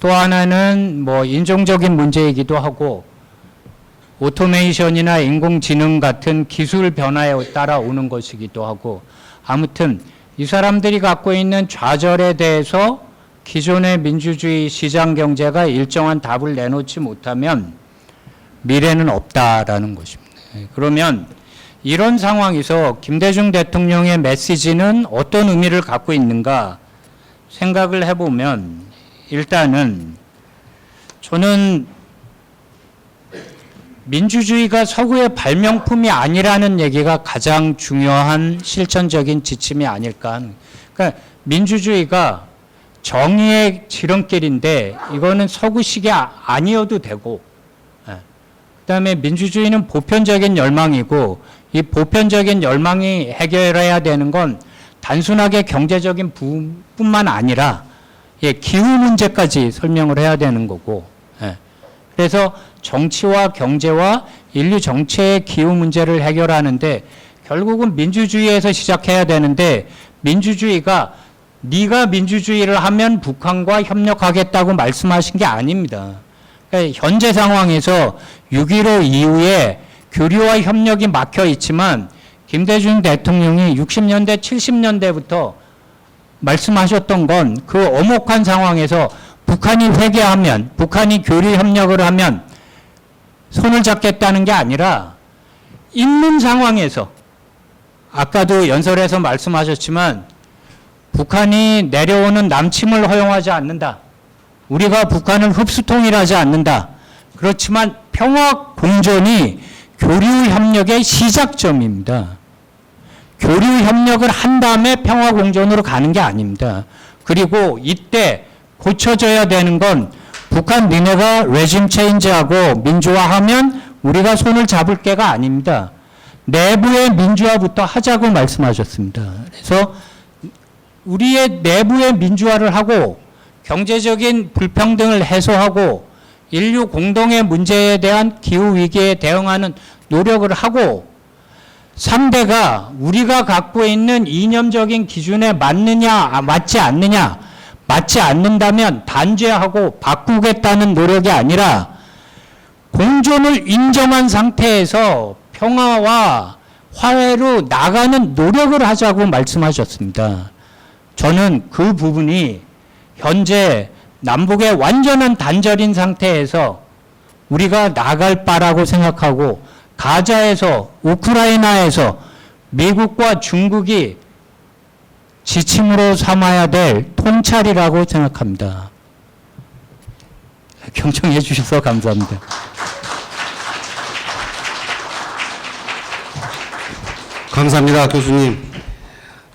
또 하나는 뭐 인종적인 문제이기도 하고, 오토메이션이나 인공지능 같은 기술 변화에 따라 오는 것이기도 하고, 아무튼 이 사람들이 갖고 있는 좌절에 대해서 기존의 민주주의 시장 경제가 일정한 답을 내놓지 못하면 미래는 없다라는 것입니다. 그러면 이런 상황에서 김대중 대통령의 메시지는 어떤 의미를 갖고 있는가 생각을 해보면, 일단은 저는 민주주의가 서구의 발명품이 아니라는 얘기가 가장 중요한 실천적인 지침이 아닐까 하는. 그러니까 민주주의가 정의의 지름길인데 이거는 서구식이 아니어도 되고, 그다음에 민주주의는 보편적인 열망이고, 이 보편적인 열망이 해결해야 되는 건 단순하게 경제적인 부분뿐만 아니라 기후 문제까지 설명을 해야 되는 거고, 그래서 정치와 경제와 인류 전체의 기후 문제를 해결하는데 결국은 민주주의에서 시작해야 되는데, 민주주의가 네가 민주주의를 하면 북한과 협력하겠다고 말씀하신 게 아닙니다. 그러니까 현재 상황에서 6.15 이후에 교류와 협력이 막혀 있지만, 김대중 대통령이 60년대, 70년대부터 말씀하셨던 건 그 엄혹한 상황에서 북한이 회개하면, 북한이 교류 협력을 하면 손을 잡겠다는 게 아니라, 있는 상황에서 아까도 연설에서 말씀하셨지만 북한이 내려오는 남침을 허용하지 않는다. 우리가 북한을 흡수통일하지 않는다. 그렇지만 평화 공존이 교류 협력의 시작점입니다. 교류 협력을 한 다음에 평화 공존으로 가는 게 아닙니다. 그리고 이때 고쳐져야 되는 건 북한 니네가 레짐 체인지하고 민주화하면 우리가 손을 잡을 게가 아닙니다. 내부의 민주화부터 하자고 말씀하셨습니다. 그래서 우리의 내부의 민주화를 하고 경제적인 불평등을 해소하고 인류 공동의 문제에 대한 기후위기에 대응하는 노력을 하고 상대가 우리가 갖고 있는 이념적인 기준에 맞느냐 맞지 않느냐, 맞지 않는다면 단죄하고 바꾸겠다는 노력이 아니라 공존을 인정한 상태에서 평화와 화해로 나가는 노력을 하자고 말씀하셨습니다. 저는 그 부분이 현재 남북의 완전한 단절인 상태에서 우리가 나갈 바라고 생각하고 가자에서 우크라이나에서 미국과 중국이 지침으로 삼아야 될 통찰이라고 생각합니다. 경청해 주셔서 감사합니다. 감사합니다, 교수님.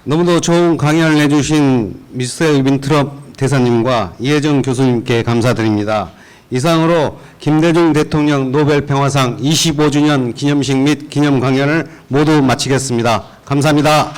너무도 좋은 강연을 해주신 미셀 윈트럽 대사님과 이혜정 교수님께 감사드립니다. 이상으로 김대중 대통령 노벨 평화상 25주년 기념식 및 기념 강연을 모두 마치겠습니다. 감사합니다.